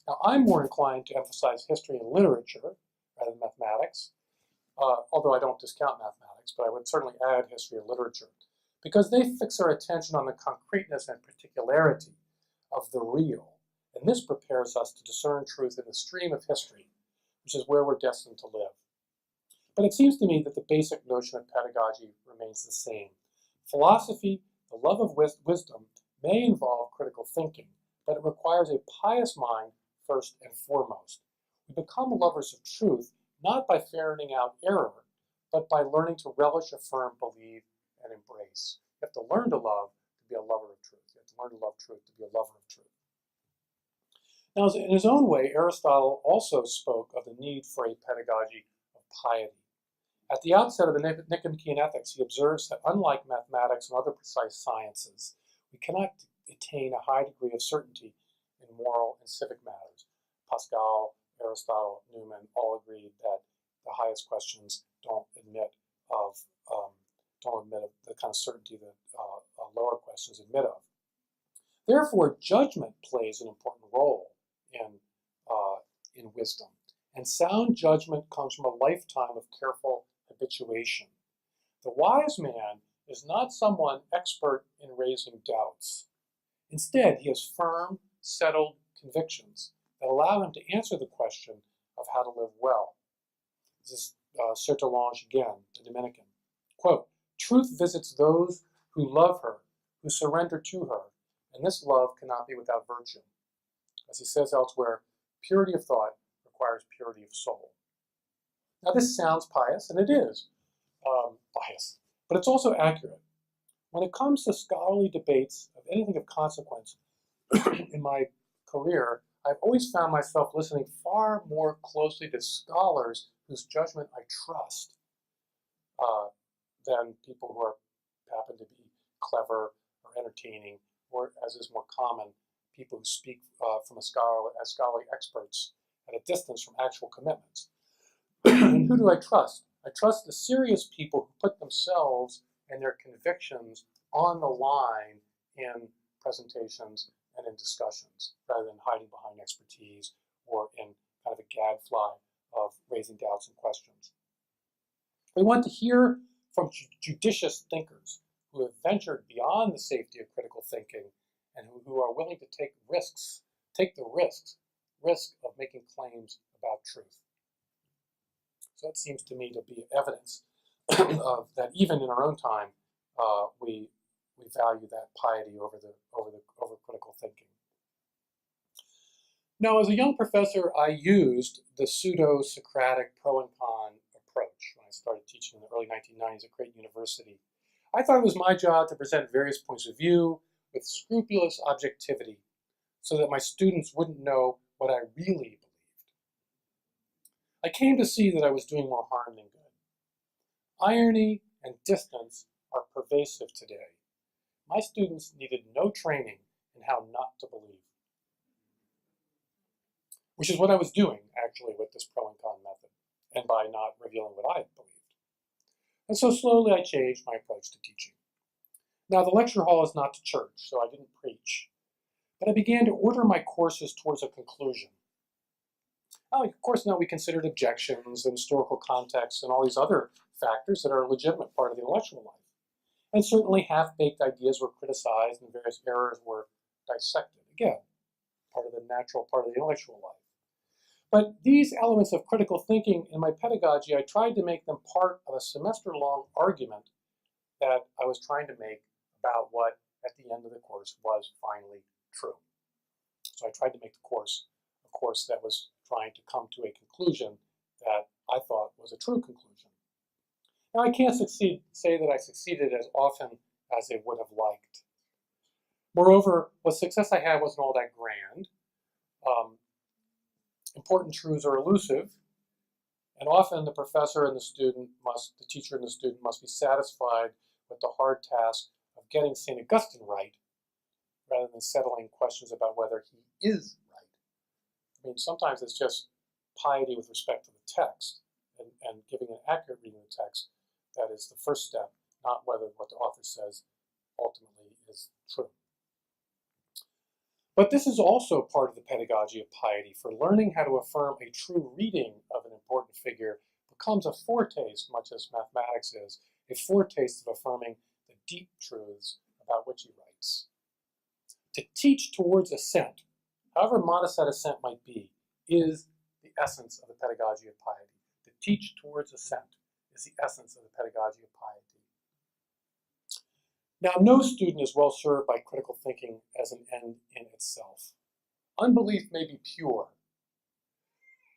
Now, I'm more inclined to emphasize history and literature rather than mathematics, although I don't discount mathematics, but I would certainly add history and literature, because they fix our attention on the concreteness and particularity of the real, and this prepares us to discern truth in the stream of history, which is where we're destined to live. But it seems to me that the basic notion of pedagogy remains the same. Philosophy, the love of wisdom, may involve critical thinking, but it requires a pious mind first and foremost. We become lovers of truth not by ferreting out error, but by learning to relish, affirm, believe, and embrace. You have to learn to love to be a lover of truth. You have to learn to love truth to be a lover of truth. Now, in his own way, Aristotle also spoke of the need for a pedagogy of piety. At the outset of the Nicomachean Ethics, he observes that unlike mathematics and other precise sciences, we cannot attain a high degree of certainty in moral and civic matters. Pascal, Aristotle, Newman all agreed that the highest questions don't admit of the kind of certainty that lower questions admit of. Therefore, judgment plays an important role in wisdom, and sound judgment comes from a lifetime of careful habituation. The wise man is not someone expert in raising doubts. Instead, he has firm, settled convictions that allow him to answer the question of how to live well. This is Sertolange again, the Dominican. Quote, "Truth visits those who love her, who surrender to her, and this love cannot be without virtue." As he says elsewhere, purity of thought requires purity of soul. Now this sounds pious, and it is pious, but it's also accurate. When it comes to scholarly debates of anything of consequence in my career, I've always found myself listening far more closely to scholars whose judgment I trust than people who happen to be clever or entertaining, or, as is more common, people who speak as scholarly experts at a distance from actual commitments. And who do I trust? I trust the serious people who put themselves and their convictions on the line in presentations and in discussions, rather than hiding behind expertise or in kind of a gadfly of raising doubts and questions. We want to hear from judicious thinkers who have ventured beyond the safety of critical thinking and who are willing to take the risk of making claims about truth. So that seems to me to be evidence of that even in our own time, we value that piety over critical thinking. Now, as a young professor, I used the pseudo-Socratic pro and con approach when I started teaching in the early 1990s at Creighton University. I thought it was my job to present various points of view with scrupulous objectivity so that my students wouldn't know what I really believed. I came to see that I was doing more harm than good. Irony and distance are pervasive today. My students needed no training in how not to believe, which is what I was doing, actually, with this pro and con method, and by not revealing what I believed. And so slowly I changed my approach to teaching. Now, the lecture hall is not the church, so I didn't preach, but I began to order my courses towards a conclusion. Of course, now we considered objections and historical context and all these other factors that are a legitimate part of the intellectual life. And certainly half-baked ideas were criticized and various errors were dissected. Again, part of the natural part of the intellectual life. But these elements of critical thinking in my pedagogy, I tried to make them part of a semester-long argument that I was trying to make about what, at the end of the course, was finally true. So I tried to make the course a course that was trying to come to a conclusion that I thought was a true conclusion. Now, I can't say that I succeeded as often as I would have liked. Moreover, what success I had wasn't all that grand. Important truths are elusive, and often the professor and the teacher and the student must be satisfied with the hard task of getting St. Augustine right rather than settling questions about whether he is right. I mean, sometimes it's just piety with respect to the text and giving an accurate reading of the text that is the first step, not whether what the author says ultimately is true. But this is also part of the pedagogy of piety, for learning how to affirm a true reading of an important figure becomes a foretaste, much as mathematics is, a foretaste of affirming the deep truths about which he writes. To teach towards assent, however modest that assent might be, is the essence of the pedagogy of piety. To teach towards assent is the essence of the pedagogy of piety. Now, no student is well served by critical thinking as an end in itself. Unbelief may be pure,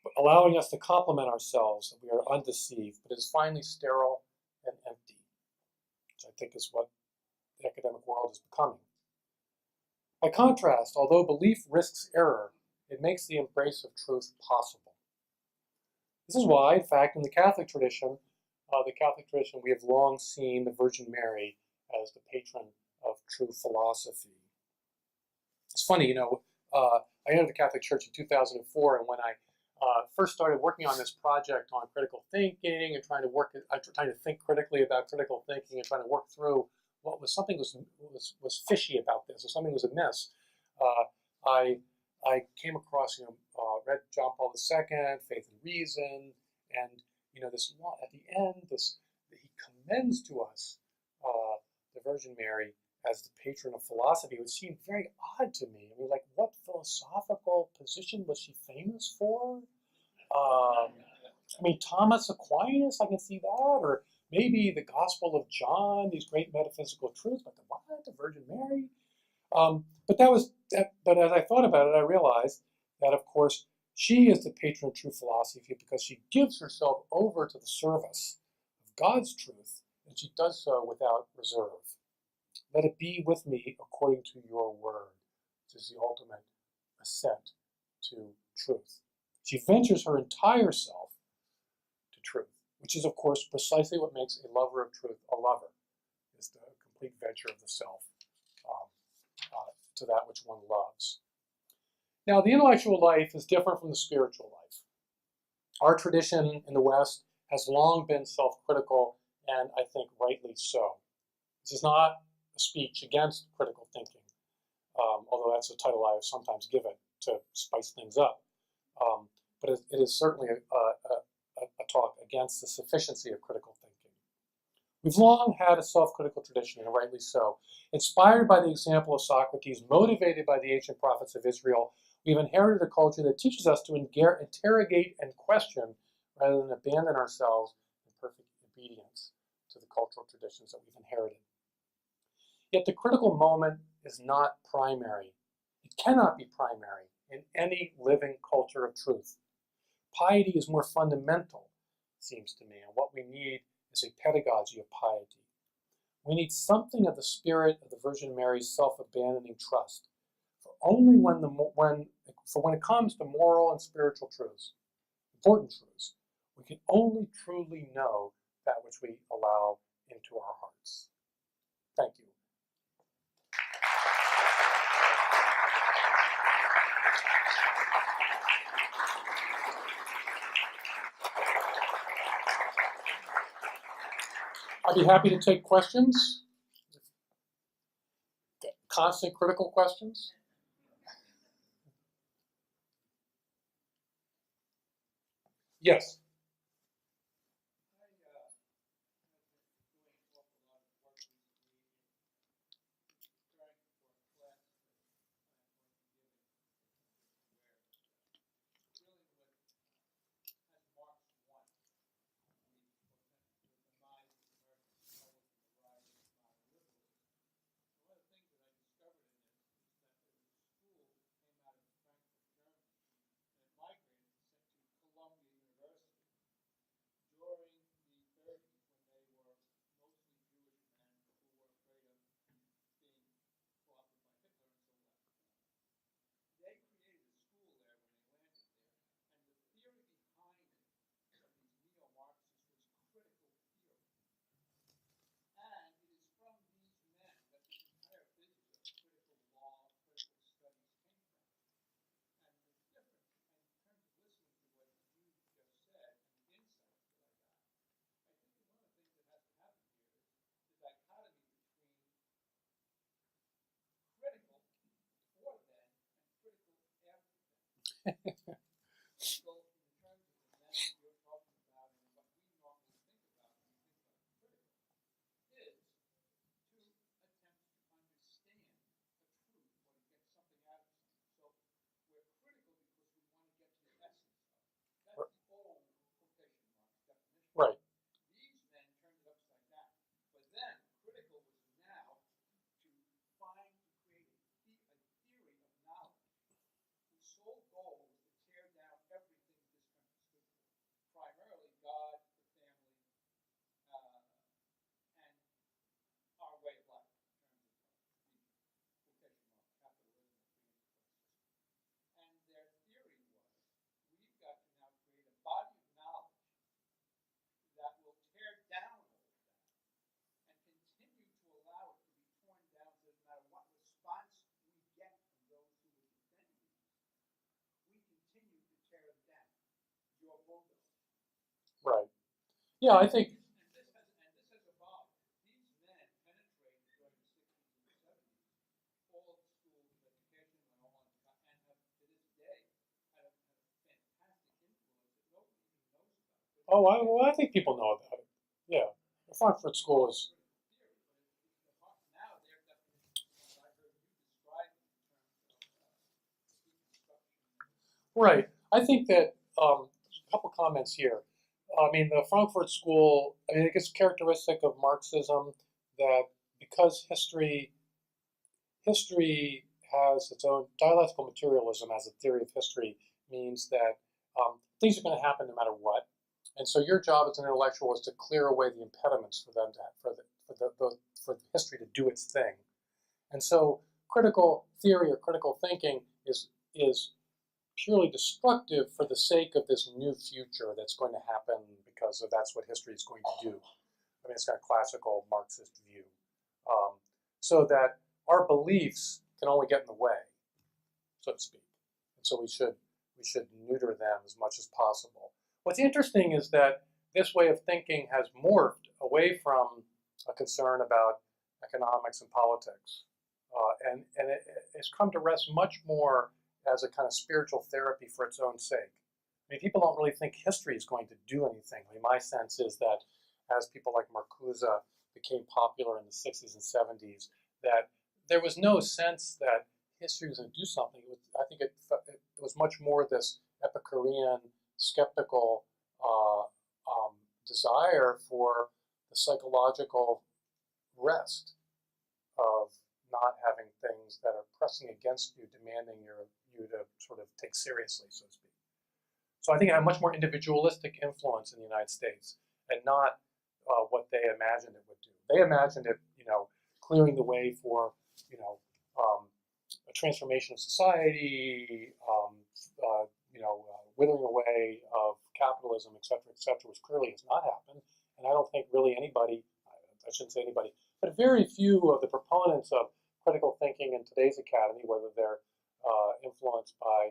but allowing us to compliment ourselves that we are undeceived, but is finally sterile and empty, which I think is what the academic world is becoming. By contrast, although belief risks error, it makes the embrace of truth possible. This is why, in fact, in the Catholic tradition, we have long seen the Virgin Mary as the patron of true philosophy. It's funny, I entered the Catholic Church in 2004, and when I first started working on this project on critical thinking and trying to think critically about critical thinking and trying to work through what was something was fishy about this, or something was amiss. I came across, read John Paul II, Faith and Reason, and this at the end, he commends to us the Virgin Mary as the patron of philosophy, which seemed very odd to me. I mean, like, what philosophical position was she famous for? Thomas Aquinas, I can see that, or maybe the Gospel of John, these great metaphysical truths, but the Virgin Mary? But as I thought about it, I realized that, of course, she is the patron of true philosophy because she gives herself over to the service of God's truth, and she does so without reserve. Let it be with me according to your word, which is the ultimate assent to truth. She ventures her entire self to truth, which is, of course, precisely what makes a lover of truth a lover, is the complete venture of the self to that which one loves. Now, the intellectual life is different from the spiritual life. Our tradition in the West has long been self-critical, and I think rightly so. This is not a speech against critical thinking, although that's a title I have sometimes given to spice things up. But it is certainly a talk against the sufficiency of critical thinking. We've long had a self-critical tradition, and rightly so. Inspired by the example of Socrates, motivated by the ancient prophets of Israel, we've inherited a culture that teaches us to interrogate and question rather than abandon ourselves in perfect obedience to the cultural traditions that we've inherited. Yet the critical moment is not primary. It cannot be primary in any living culture of truth. Piety is more fundamental, it seems to me, and what we need is a pedagogy of piety. We need something of the spirit of the Virgin Mary's self-abandoning trust. For only when it comes to moral and spiritual truths, important truths, we can only truly know that which we allow into our hearts. Thank you. I'd be happy to take questions. Constant critical questions. Yes. Right. Right. Yeah, I think. Oh, well, I think people know about it. Yeah, the Frankfurt School is right. I think that a couple comments here. I mean, the Frankfurt School. I think it's characteristic of Marxism that because history has its own dialectical materialism as a theory of history means that things are going to happen no matter what. And so your job as an intellectual is to clear away the impediments for them to for the history to do its thing. And so critical theory or critical thinking is purely destructive for the sake of this new future that's going to happen because that's what history is going to do. I mean, it's got a classical Marxist view. So that our beliefs can only get in the way, so to speak. And so we should neuter them as much as possible. What's interesting is that this way of thinking has morphed away from a concern about economics and politics. And it's come to rest much more as a kind of spiritual therapy for its own sake. I mean, people don't really think history is going to do anything. I mean, my sense is that as people like Marcuse became popular in the 60s and 70s, that there was no sense that history was going to do something. I think it was much more this Epicurean, skeptical desire for the psychological rest of not having things that are pressing against you, demanding you to sort of take seriously, so to speak. So I think it had a much more individualistic influence in the United States, and not what they imagined it would do. They imagined it, clearing the way for, a transformation of society, withering away of capitalism, et cetera, which clearly has not happened. And I don't think really anybody, I shouldn't say anybody, but very few of the proponents of critical thinking in today's academy, whether they're influenced by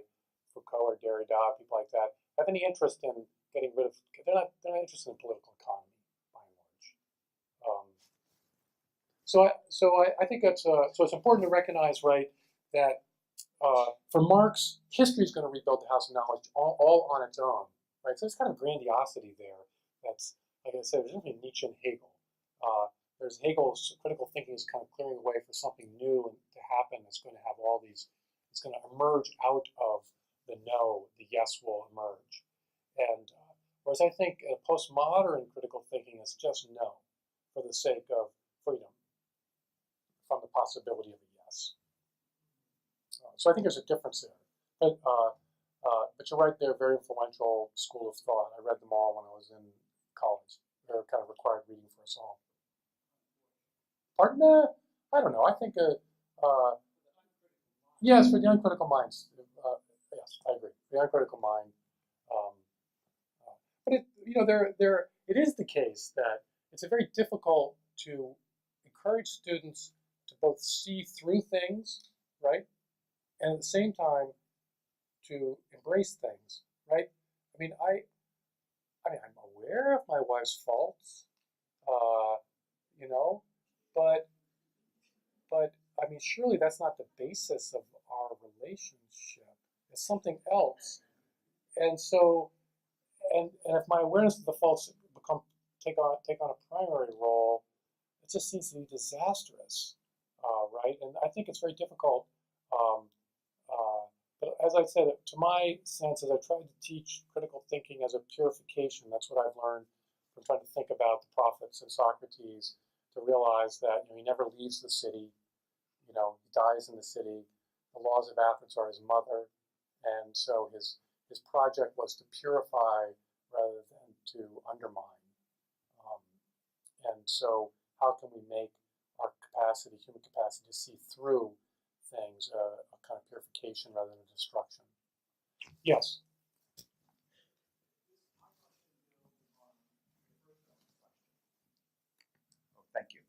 Foucault or Derrida, people like that, have any interest in getting rid of. They're not interested in political economy by and large. I think that's so. It's important to recognize, right, that for Marx, history is going to rebuild the house of knowledge all on its own, right? So there's kind of grandiosity there. That's, like I said, there's only Nietzsche and Hegel. There's Hegel's critical thinking is kind of clearing the way for something new to happen. That's going to have all these. It's going to emerge out of the no. The yes will emerge, and whereas I think a postmodern critical thinking is just no, for the sake of freedom from the possibility of a yes. So I think there's a difference there. But you're right, they're a very influential school of thought. I read them all when I was in college. They're kind of required reading for us all. Pardon? I don't know. I think, yes, for the uncritical minds. Yes, I agree. The uncritical mind. But it is the case that it's very difficult to encourage students to both see through things, right, and at the same time to embrace things, right? I mean, I'm aware of my wife's faults, but I mean, surely that's not the basis of our relationship. It's something else. And so, and if my awareness of the false take on a primary role, it just seems to be disastrous, right? And I think it's very difficult. But as I said, to my sense, as I tried to teach critical thinking as a purification, that's what I've learned from trying to think about the prophets and Socrates, to realize that he never leaves the city. He dies in the city. The laws of Athens are his mother, and so his project was to purify rather than to undermine. And so, how can we make our capacity, human capacity, to see through things, a kind of purification rather than destruction? Yes. Oh, thank you.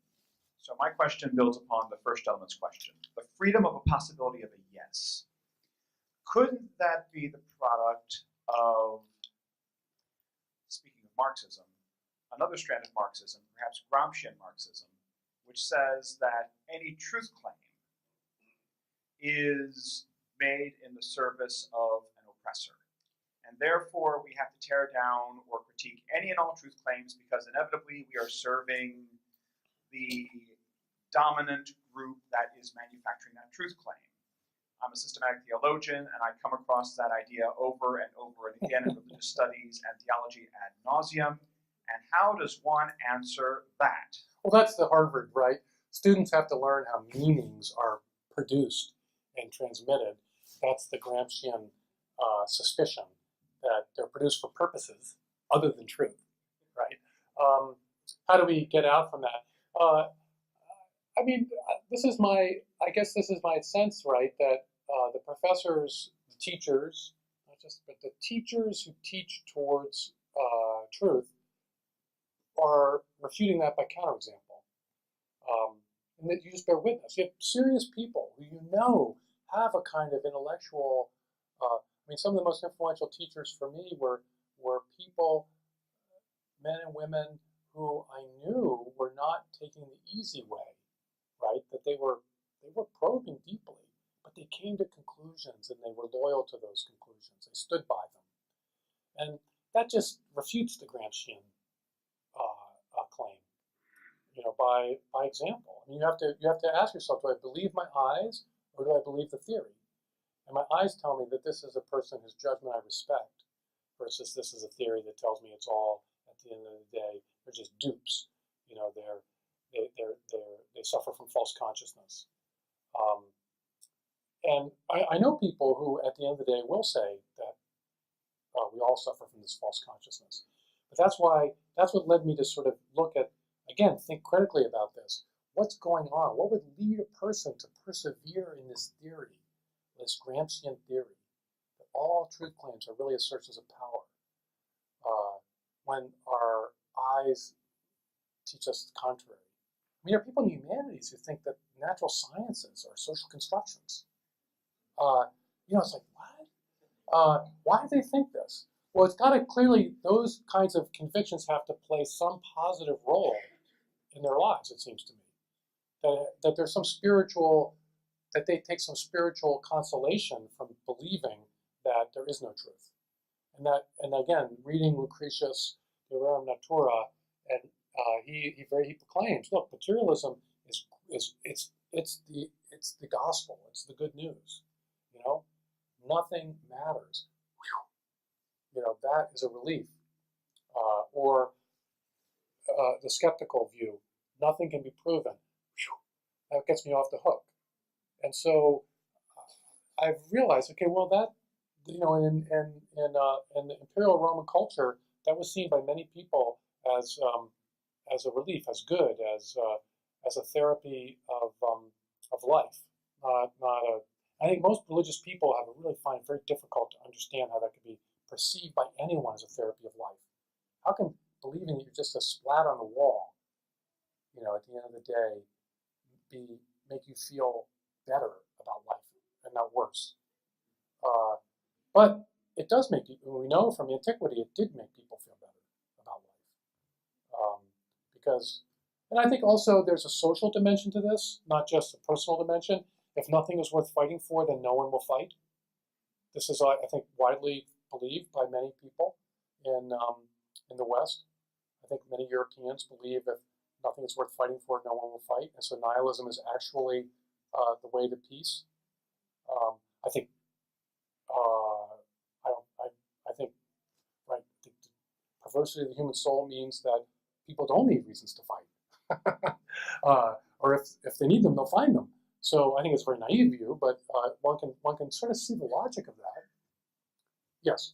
So my question builds upon the first element's question. The freedom of a possibility of a yes. Couldn't that be the product of, speaking of Marxism, another strand of Marxism, perhaps Gramscian Marxism, which says that any truth claim is made in the service of an oppressor. And therefore, we have to tear down or critique any and all truth claims because inevitably we are serving the dominant group that is manufacturing that truth claim. I'm a systematic theologian, and I come across that idea over and over and again in religious studies and theology ad nauseum. And how does one answer that? Well, that's the Harvard, right? Students have to learn how meanings are produced and transmitted. That's the Gramscian suspicion that they're produced for purposes other than truth, right? How do we get out from that? I mean, I guess this is my sense, right, that the professors, the teachers, but the teachers who teach towards truth are refuting that by counterexample. And that you just bear witness. You have serious people who have a kind of intellectual, some of the most influential teachers for me were people, men and women, who I knew were not taking the easy way, right? That they were probing deeply, but they came to conclusions and they were loyal to those conclusions. They stood by them. And that just refutes the Gramscian claim, by example. I mean, you have to ask yourself, do I believe my eyes or do I believe the theory? And my eyes tell me that this is a person whose judgment I respect, versus this is a theory that tells me it's all, at the end of the day, they're just dupes. They suffer from false consciousness. And I know people who, at the end of the day, will say that we all suffer from this false consciousness. But that's what led me to sort of look at, again, think critically about this. What's going on? What would lead a person to persevere in this theory, this Gramscian theory, that all truth claims are really assertions of power, when our eyes teach us the contrary? I mean, there are people in the humanities who think that natural sciences are social constructions. It's like, what? Why do they think this? Well, it's got to clearly, those kinds of convictions have to play some positive role in their lives, it seems to me. That there's some spiritual, that they take some spiritual consolation from believing that there is no truth. And again, reading Lucretius' De Rerum Natura, and he proclaims, look, materialism is the gospel, it's the good news. Nothing matters. That is a relief. Or the skeptical view, nothing can be proven. That gets me off the hook. And so I've realized, okay, well, that, in the imperial Roman culture, that was seen by many people as a relief, as good, as a therapy of life, I think most religious people find it very difficult to understand how that could be perceived by anyone as a therapy of life. How can believing that you're just a splat on the wall, at the end of the day, make you feel better about life and not worse? But it does make people, we know from antiquity, it did make people feel better about life. And I think also there's a social dimension to this, not just a personal dimension. If nothing is worth fighting for, then no one will fight. this is, I think, widely believed by many people in the West. I think many Europeans believe if nothing is worth fighting for, no one will fight, and so nihilism is actually the way to peace. I think, I think, right, the perversity of the human soul means that people don't need reasons to fight, or if they need them, they'll find them. So I think it's a very naive view, but one can sort of see the logic of that. Yes.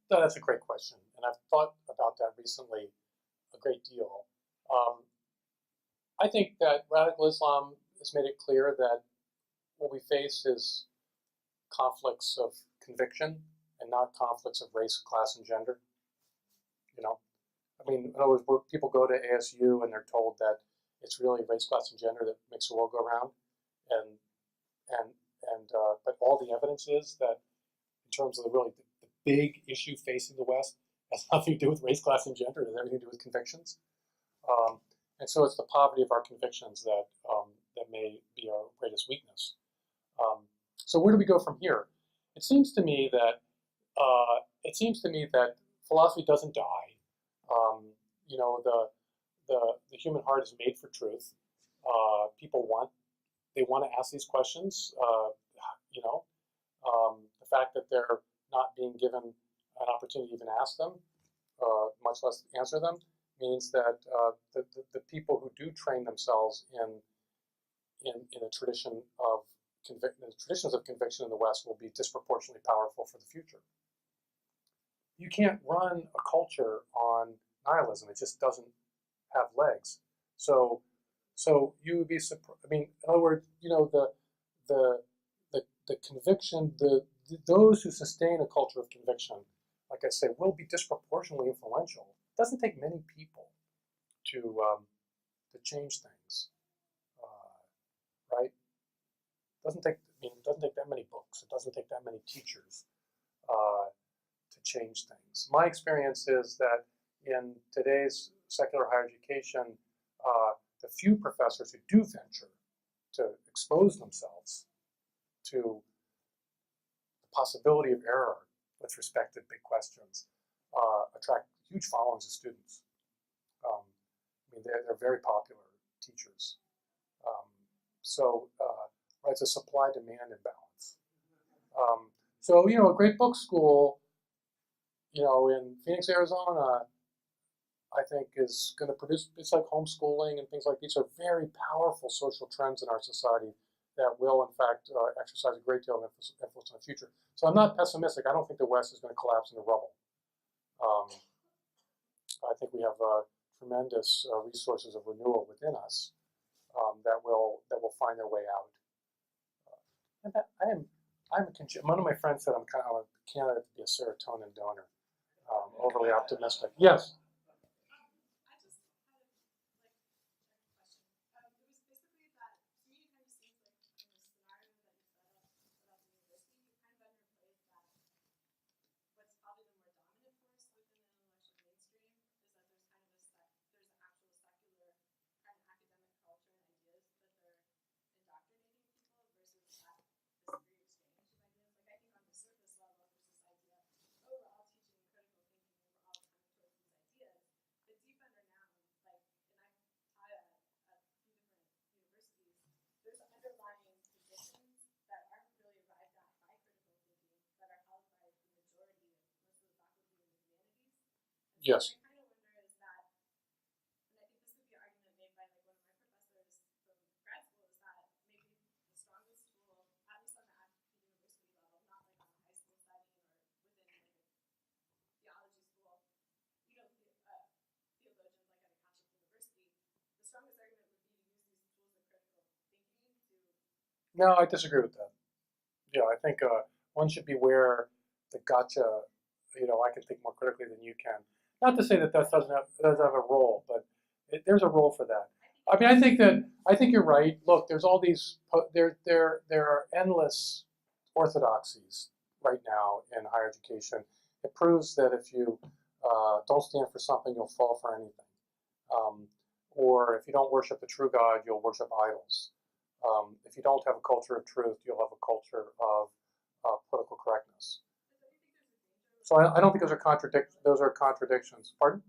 That's a great question, and I've thought about that recently a great deal. I think that radical Islam has made it clear that what we face is conflicts of conviction and not conflicts of race, class, and gender. You know, I mean, in other words, where people go to ASU and they're told that it's really race, class, and gender that makes the world go round, and but all the evidence is that in terms of the big issue facing the West has nothing to do with race, class, and gender. It has everything to do with convictions. And so it's the poverty of our convictions that that may be our greatest weakness. So where do we go from here? It seems to me that philosophy doesn't die. You know, the human heart is made for truth. People want to ask these questions. You know, the fact that they're not being given an opportunity to even ask them, much less answer them, means that the people who do train themselves in a tradition of traditions of conviction in the West will be disproportionately powerful for the future. You can't run a culture on nihilism; it just doesn't have legs. So you would be surprised. I mean, in other words, you know, the conviction, those who sustain a culture of conviction, like I say, will be disproportionately influential. It doesn't take many people to change things, right? It doesn't take that many books. It doesn't take that many teachers to change things. My experience is that in today's secular higher education, the few professors who do venture to expose themselves to the possibility of error with respect to big questions attract huge followings of students. I mean, they're very popular teachers. Right, it's a supply-demand imbalance. So, you know, a great book school, you know, in Phoenix, Arizona, I think is going to produce, it's like homeschooling and things like these are very powerful social trends in our society that will, in fact, exercise a great deal of influence in the future. So I'm not pessimistic. I don't think the West is going to collapse into rubble. I think we have tremendous resources of renewal within us that will find their way out. And that one of my friends said I'm kind of a candidate to be a serotonin donor. Overly optimistic. Yes. Yes. What I kind of wonder is that, and I think this would be an argument made by like one of my professors from grad school, is that maybe the strongest tool, at least on the university level, not like on a high school setting or within like a theology school, theologians like at a Catholic university, the strongest argument would be to use these tools of critical thinking to. No, I disagree with that. Yeah, I think one should beware the gotcha. I can think more critically than you can. Not to say that doesn't have a role, but there's a role for that. I mean, I think you're right. Look, there's all these there are endless orthodoxies right now in higher education. It proves that if you don't stand for something, you'll fall for anything. Or if you don't worship the true God, you'll worship idols. If you don't have a culture of truth, you'll have a culture of political correctness. So I don't think those are contradictions. Pardon?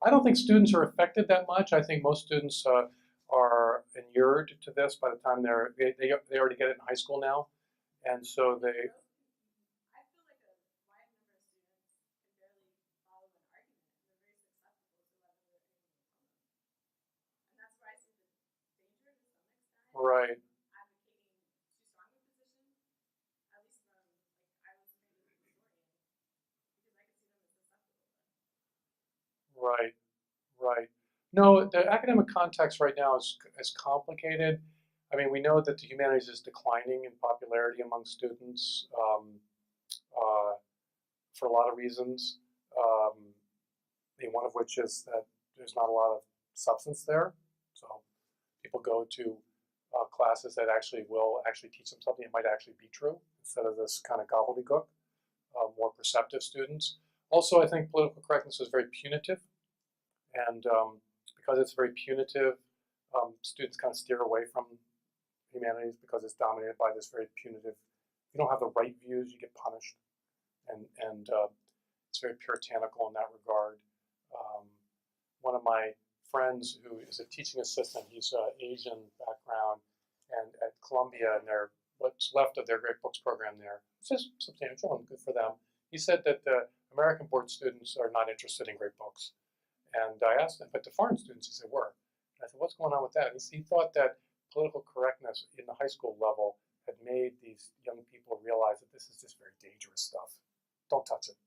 I don't think students are affected that much. I think most students are inured to this by the time they already get it in high school now, and so they. I feel like a wide number of students can barely follow an argument, and they're very susceptible to whatever anyone will tell them. And that's where I see the danger to some extent. Right. Advocating too strong a position, at least from like I was trained as a historian, because I could see them as susceptible. Right. Right. No, the academic context right now is complicated. I mean, we know that the humanities is declining in popularity among students for a lot of reasons. One of which is that there's not a lot of substance there. So people go to classes that will teach them something that might actually be true instead of this kind of gobbledygook. More perceptive students. Also, I think political correctness is very punitive. And because it's very punitive, students kind of steer away from humanities because it's dominated by this very punitive. If you don't have the right views, you get punished, and it's very puritanical in that regard. One of my friends who is a teaching assistant, he's Asian background, and at Columbia, and what's left of their Great Books program there, it's just substantial and good for them. He said that the American board students are not interested in great books. And I asked him, but the foreign students, he said, were. And I said, what's going on with that? And he thought that political correctness in the high school level had made these young people realize that this is just very dangerous stuff. Don't touch it.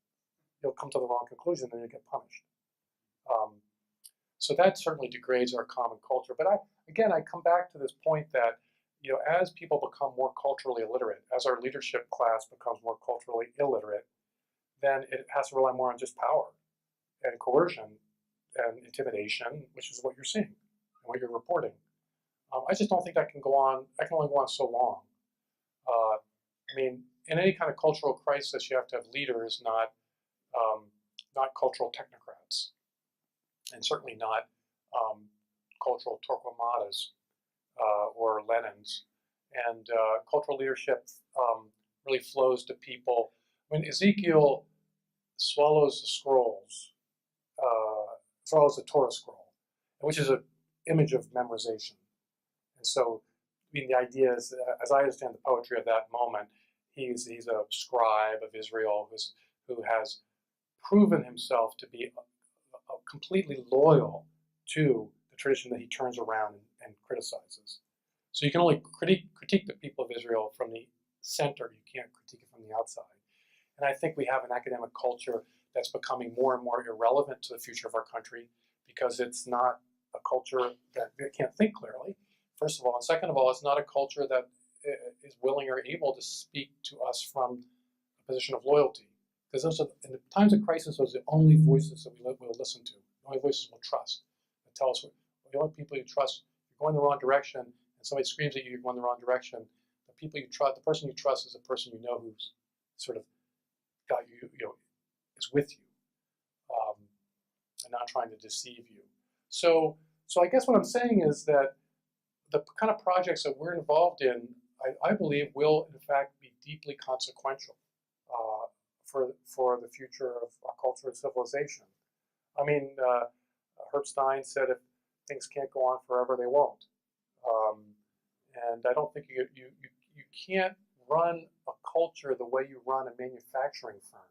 You'll come to the wrong conclusion, and you'll get punished. So that certainly degrades our common culture. But I come back to this point that, as people become more culturally illiterate, as our leadership class becomes more culturally illiterate, then it has to rely more on just power and coercion and intimidation, which is what you're seeing and what you're reporting. I just don't think that can go on. That can only go on so long. I mean, in any kind of cultural crisis, you have to have leaders, not cultural technocrats, and certainly not cultural Torquemadas or Lenins. And cultural leadership really flows to people. When Ezekiel swallows the scrolls, follows the Torah scroll, which is an image of memorization. And so, I mean, the idea is, as I understand the poetry of that moment, he's a scribe of Israel who has proven himself to be completely loyal to the tradition that he turns around and criticizes. So you can only critique the people of Israel from the center. You can't critique it from the outside. And I think we have an academic culture that's becoming more and more irrelevant to the future of our country because it's not a culture that can't think clearly, first of all. And second of all, it's not a culture that is willing or able to speak to us from a position of loyalty. Because in the times of crisis, those are the only voices that we'll listen to, the only voices we'll trust, that tell us the only people you trust. You're going the wrong direction, and somebody screams at you, you're going the wrong direction. The people you trust, the person you trust is the person you know who's sort of got you, is with you, and not trying to deceive you. So I guess what I'm saying is that the kind of projects that we're involved in, I believe, will in fact be deeply consequential for the future of our culture and civilization. I mean, Herb Stein said if things can't go on forever, they won't. And I don't think you can't run a culture the way you run a manufacturing firm,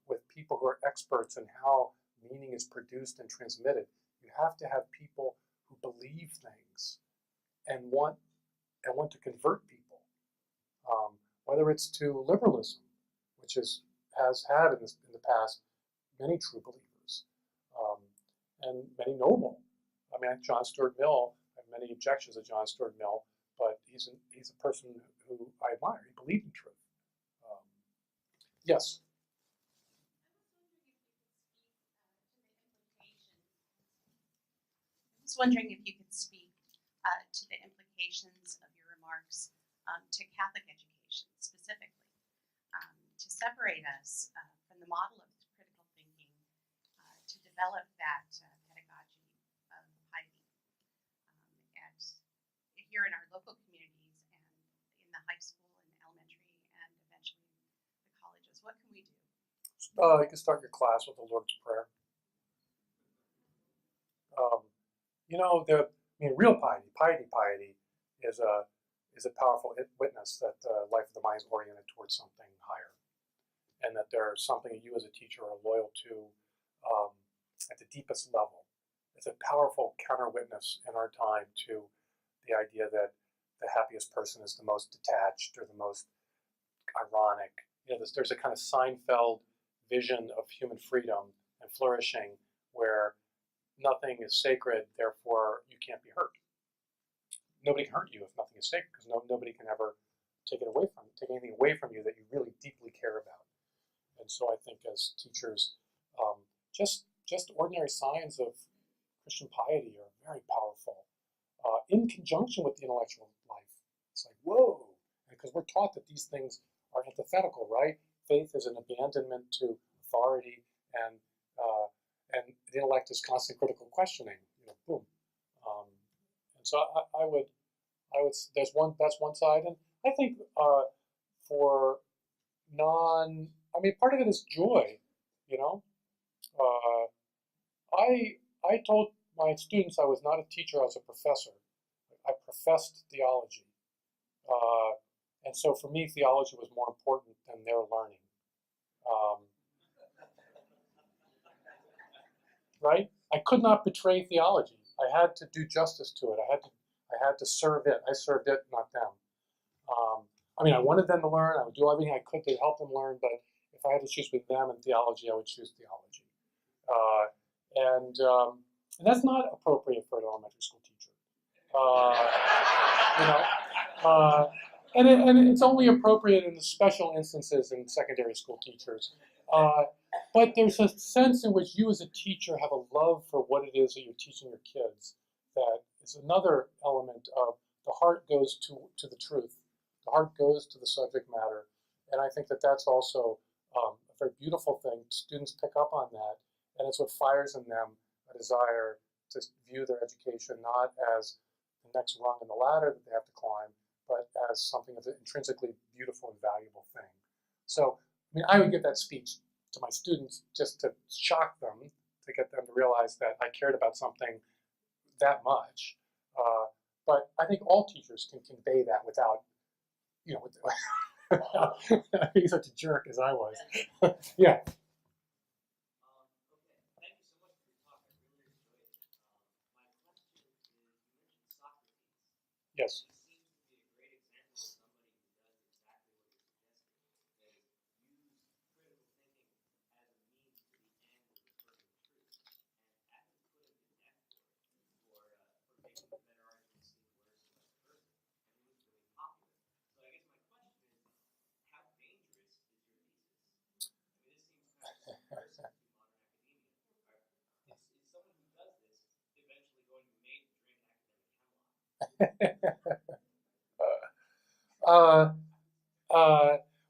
with people who are experts in how meaning is produced and transmitted. You have to have people who believe things and want to convert people, whether it's to liberalism, which has had in the past many true believers, and many noble. I mean, John Stuart Mill, I have many objections to John Stuart Mill, but he's a person who I admire. He believed in truth. Yes? I was wondering if you could speak to the implications of your remarks to Catholic education specifically, to separate us from the model of critical thinking, to develop that pedagogy of piety. And here in our local communities and in the high school and elementary and eventually the colleges, what can we do? You can start your class with the Lord's Prayer. Real piety is a powerful witness that the life of the mind is oriented towards something higher, and that there's something you as a teacher are loyal to at the deepest level. It's a powerful counter witness in our time to the idea that the happiest person is the most detached or the most ironic. There's a kind of Seinfeld vision of human freedom and flourishing where nothing is sacred, therefore you can't be hurt. Nobody can hurt you if nothing is sacred, because nobody can ever take anything away from you that you really deeply care about. And so I think as teachers, just ordinary signs of Christian piety are very powerful, in conjunction with the intellectual life. It's like, whoa, because we're taught that these things are antithetical, right? Faith is an abandonment to authority, and the intellect is constant critical questioning. Boom. And so I would. That's one side, and I think for part of it is joy. I told my students I was not a teacher; I was a professor. I professed theology, and so for me, theology was more important than their learning. Right? I could not betray theology. I had to do justice to it. I had to serve it. I served it, not them. I wanted them to learn. I would do everything I could to help them learn, but if I had to choose between them and theology, I would choose theology. And that's not appropriate for an elementary school teacher. And it's only appropriate in the special instances in secondary school teachers. But there's a sense in which you as a teacher have a love for what it is that you're teaching your kids that is another element of the heart goes to the truth. The heart goes to the subject matter. And I think that that's also a very beautiful thing. Students pick up on that, and it's what fires in them a desire to view their education not as the next rung in the ladder that they have to climb, but as something of an intrinsically beautiful and valuable thing. So, I would give that speech to my students just to shock them, to get them to realize that I cared about something that much. But I think all teachers can convey that without, without being such a jerk as I was. Yeah. Okay, thank you so much for your talk. I really enjoyed it. My question is, you mentioned Socrates. Yes. He seems to be a great example of somebody who does exactly what you're suggesting, that is, use critical thinking as a means to the end of the further truth. And Athens put him to death for making the better argument seem worse and less person. And he was really popular. So I guess my question is, how dangerous is your thesis? This seems kind of subversive to modern academia. Is someone who does this eventually going to be made to drink academic hemlock?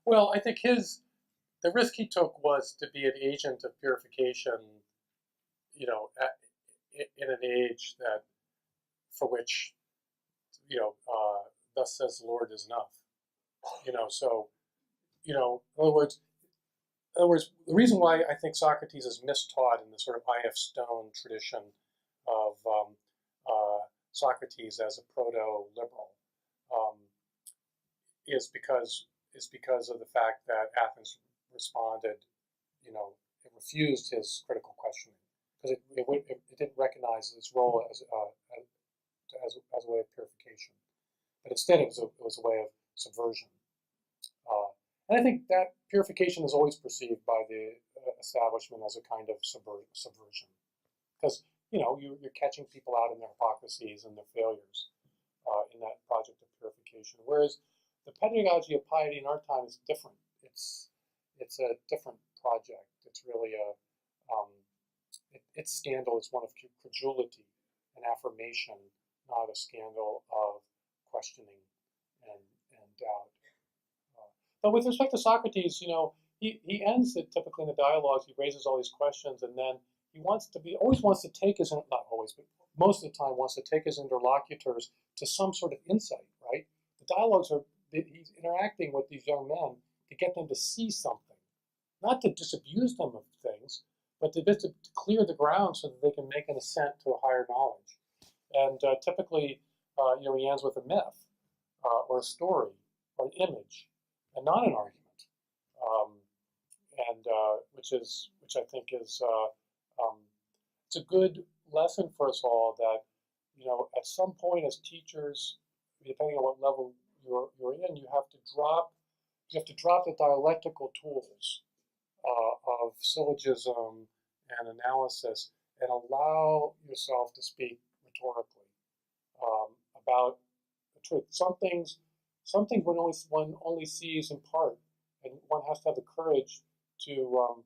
Well, I think the risk he took was to be an agent of purification, in an age for which, thus says the Lord is enough. So, in other words, the reason why I think Socrates is mistaught in the sort of I.F. Stone tradition of Socrates as a proto-liberal is because of the fact that Athens responded, it refused his critical questioning because it didn't recognize its role as a way of purification, but instead it was a way of subversion. And I think that purification is always perceived by the establishment as a kind of subversion, because you're catching people out in their hypocrisies and their failures in that project of purification. Whereas the pedagogy of piety in our time is different. It's a different project. It's really its scandal is one of credulity and affirmation, not a scandal of questioning and doubt. But with respect to Socrates, he ends it typically in the dialogues. He raises all these questions, and then he always wants to take his, not always, but most of the time wants to take his interlocutors to some sort of insight, right? The dialogues he's interacting with these young men to get them to see something, not to disabuse them of things, but to clear the ground so that they can make an assent to a higher knowledge. And typically, he ends with a myth or a story or an image, and not an argument, which I think is it's a good lesson for us all that at some point as teachers, depending on what level you're in, you have to drop the dialectical tools of syllogism and analysis and allow yourself to speak rhetorically about the truth. Some things one only sees in part, and one has to have the courage to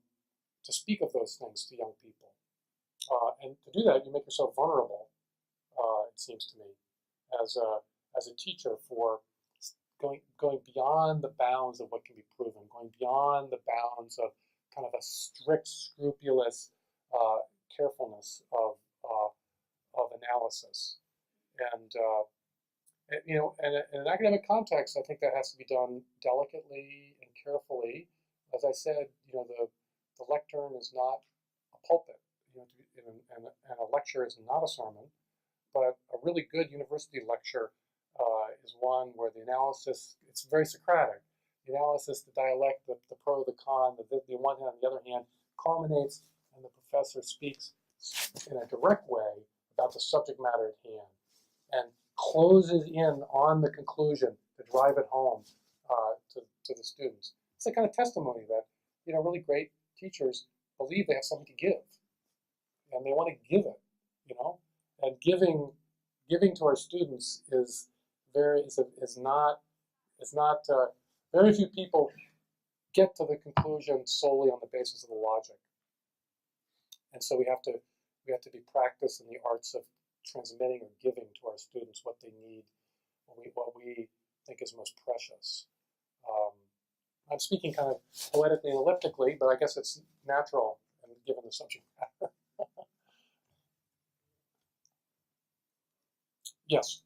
speak of those things to young people. And to do that, you make yourself vulnerable. It seems to me, as a teacher, for going beyond the bounds of what can be proven, going beyond the bounds of kind of a strict, scrupulous carefulness of analysis. And in an academic context, I think that has to be done delicately and carefully. As I said, the lectern is not a pulpit, and a lecture is not a sermon. But a really good university lecture is one where the analysis, it's very Socratic. The analysis, the dialect, the pro, the con, the on one hand, on the other hand, culminates, and the professor speaks in a direct way about the subject matter at hand, and closes in on the conclusion to drive it home to the students. It's a kind of testimony that really great teachers believe they have something to give, and they want to give it. And giving to our students is not very few people get to the conclusion solely on the basis of the logic. And so we have to be practiced in the arts of transmitting or giving to our students what they need, what we think is most precious. I'm speaking kind of poetically and elliptically, but I guess it's natural and given the subject matter. Yes.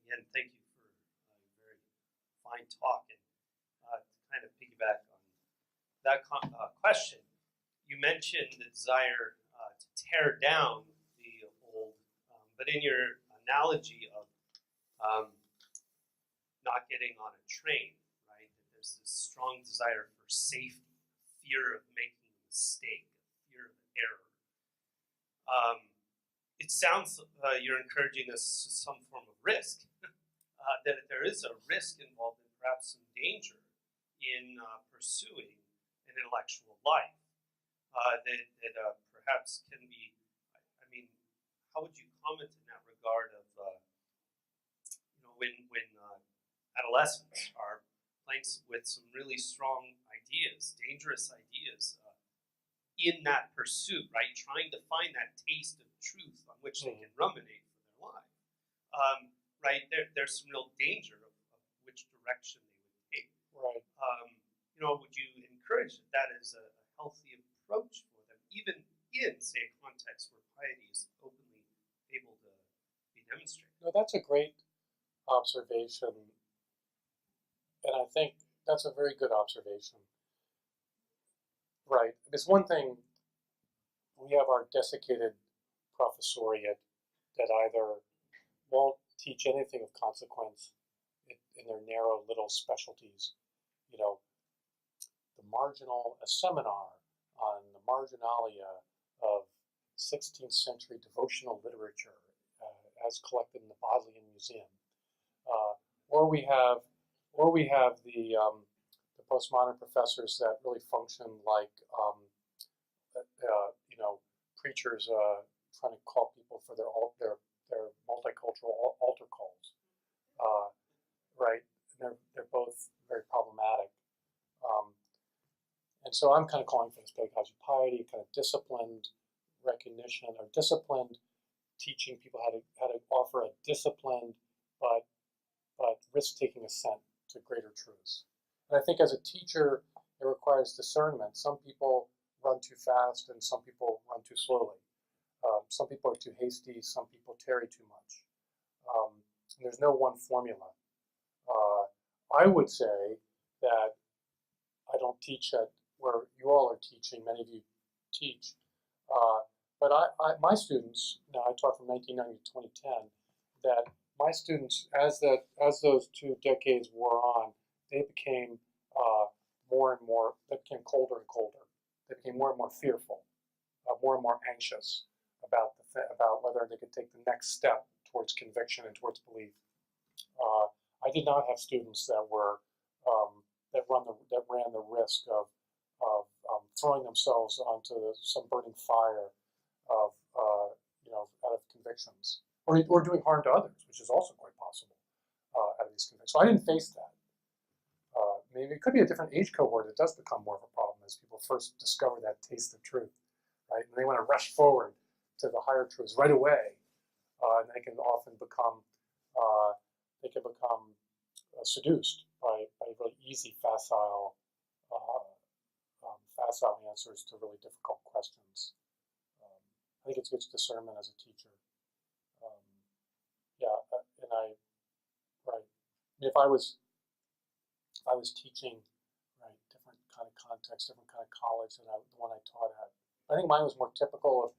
Again, thank you for a very fine talk. And to kind of piggyback on that question, you mentioned the desire to tear down the old, but in your analogy of not getting on a train, right? That there's this strong desire for safety, fear of making a mistake, fear of error. It sounds you're encouraging us to some form of risk, that there is a risk involved in perhaps some danger in pursuing an intellectual life that perhaps can be, how would you comment in that regard of, when adolescents are playing with some really strong ideas, dangerous ideas, in that pursuit, right? Trying to find that taste of truth on which they can ruminate for their life, right? There's some real danger of which direction they would take. Right. Would you encourage that is a healthy approach for them, even in, say, a context where piety is openly able to be demonstrated? No, that's a great observation, and I think that's a very good observation. Right. It's one thing, we have our desiccated professoriate that either won't teach anything of consequence in their narrow little specialties, a seminar on the marginalia of 16th century devotional literature as collected in the Bodleian Museum, or we have the postmodern professors that really function like preachers trying to call people for their multicultural altar calls, right? And they're both very problematic. And so I'm kind of calling for this pedagogy piety, kind of disciplined recognition or disciplined teaching people how to offer a disciplined but risk-taking assent to greater truths. And I think as a teacher, it requires discernment. Some people run too fast and some people run too slowly. Some people are too hasty, some people tarry too much. And there's no one formula. I would say that I don't teach at where you all are teaching, many of you teach, but my students, now I taught from 1990 to 2010, that my students, as those 2 decades wore on, they became more and more, they became colder and colder. They became more and more fearful, more and more anxious about whether they could take the next step towards conviction and towards belief. I did not have students that were that ran the risk of throwing themselves onto some burning fire of out of convictions, or doing harm to others, which is also quite possible out of these convictions. So I didn't face that. Maybe it could be a different age cohort. It does become more of a problem as people first discover that taste of truth, right? And they want to rush forward to the higher truths right away, and they can often become seduced by really easy, facile answers to really difficult questions. I think it's good discernment as a teacher. If I was teaching, right, different kind of context, different kind of college than the one I taught at. I think mine was more typical of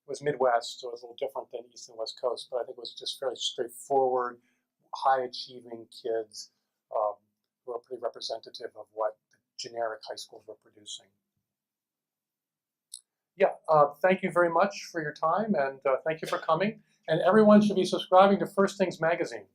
was Midwest, so it was a little different than East and West Coast, but I think it was just fairly straightforward, high-achieving kids who are pretty representative of what the generic high schools were producing. Yeah, thank you very much for your time, and thank you for coming. And everyone should be subscribing to First Things Magazine.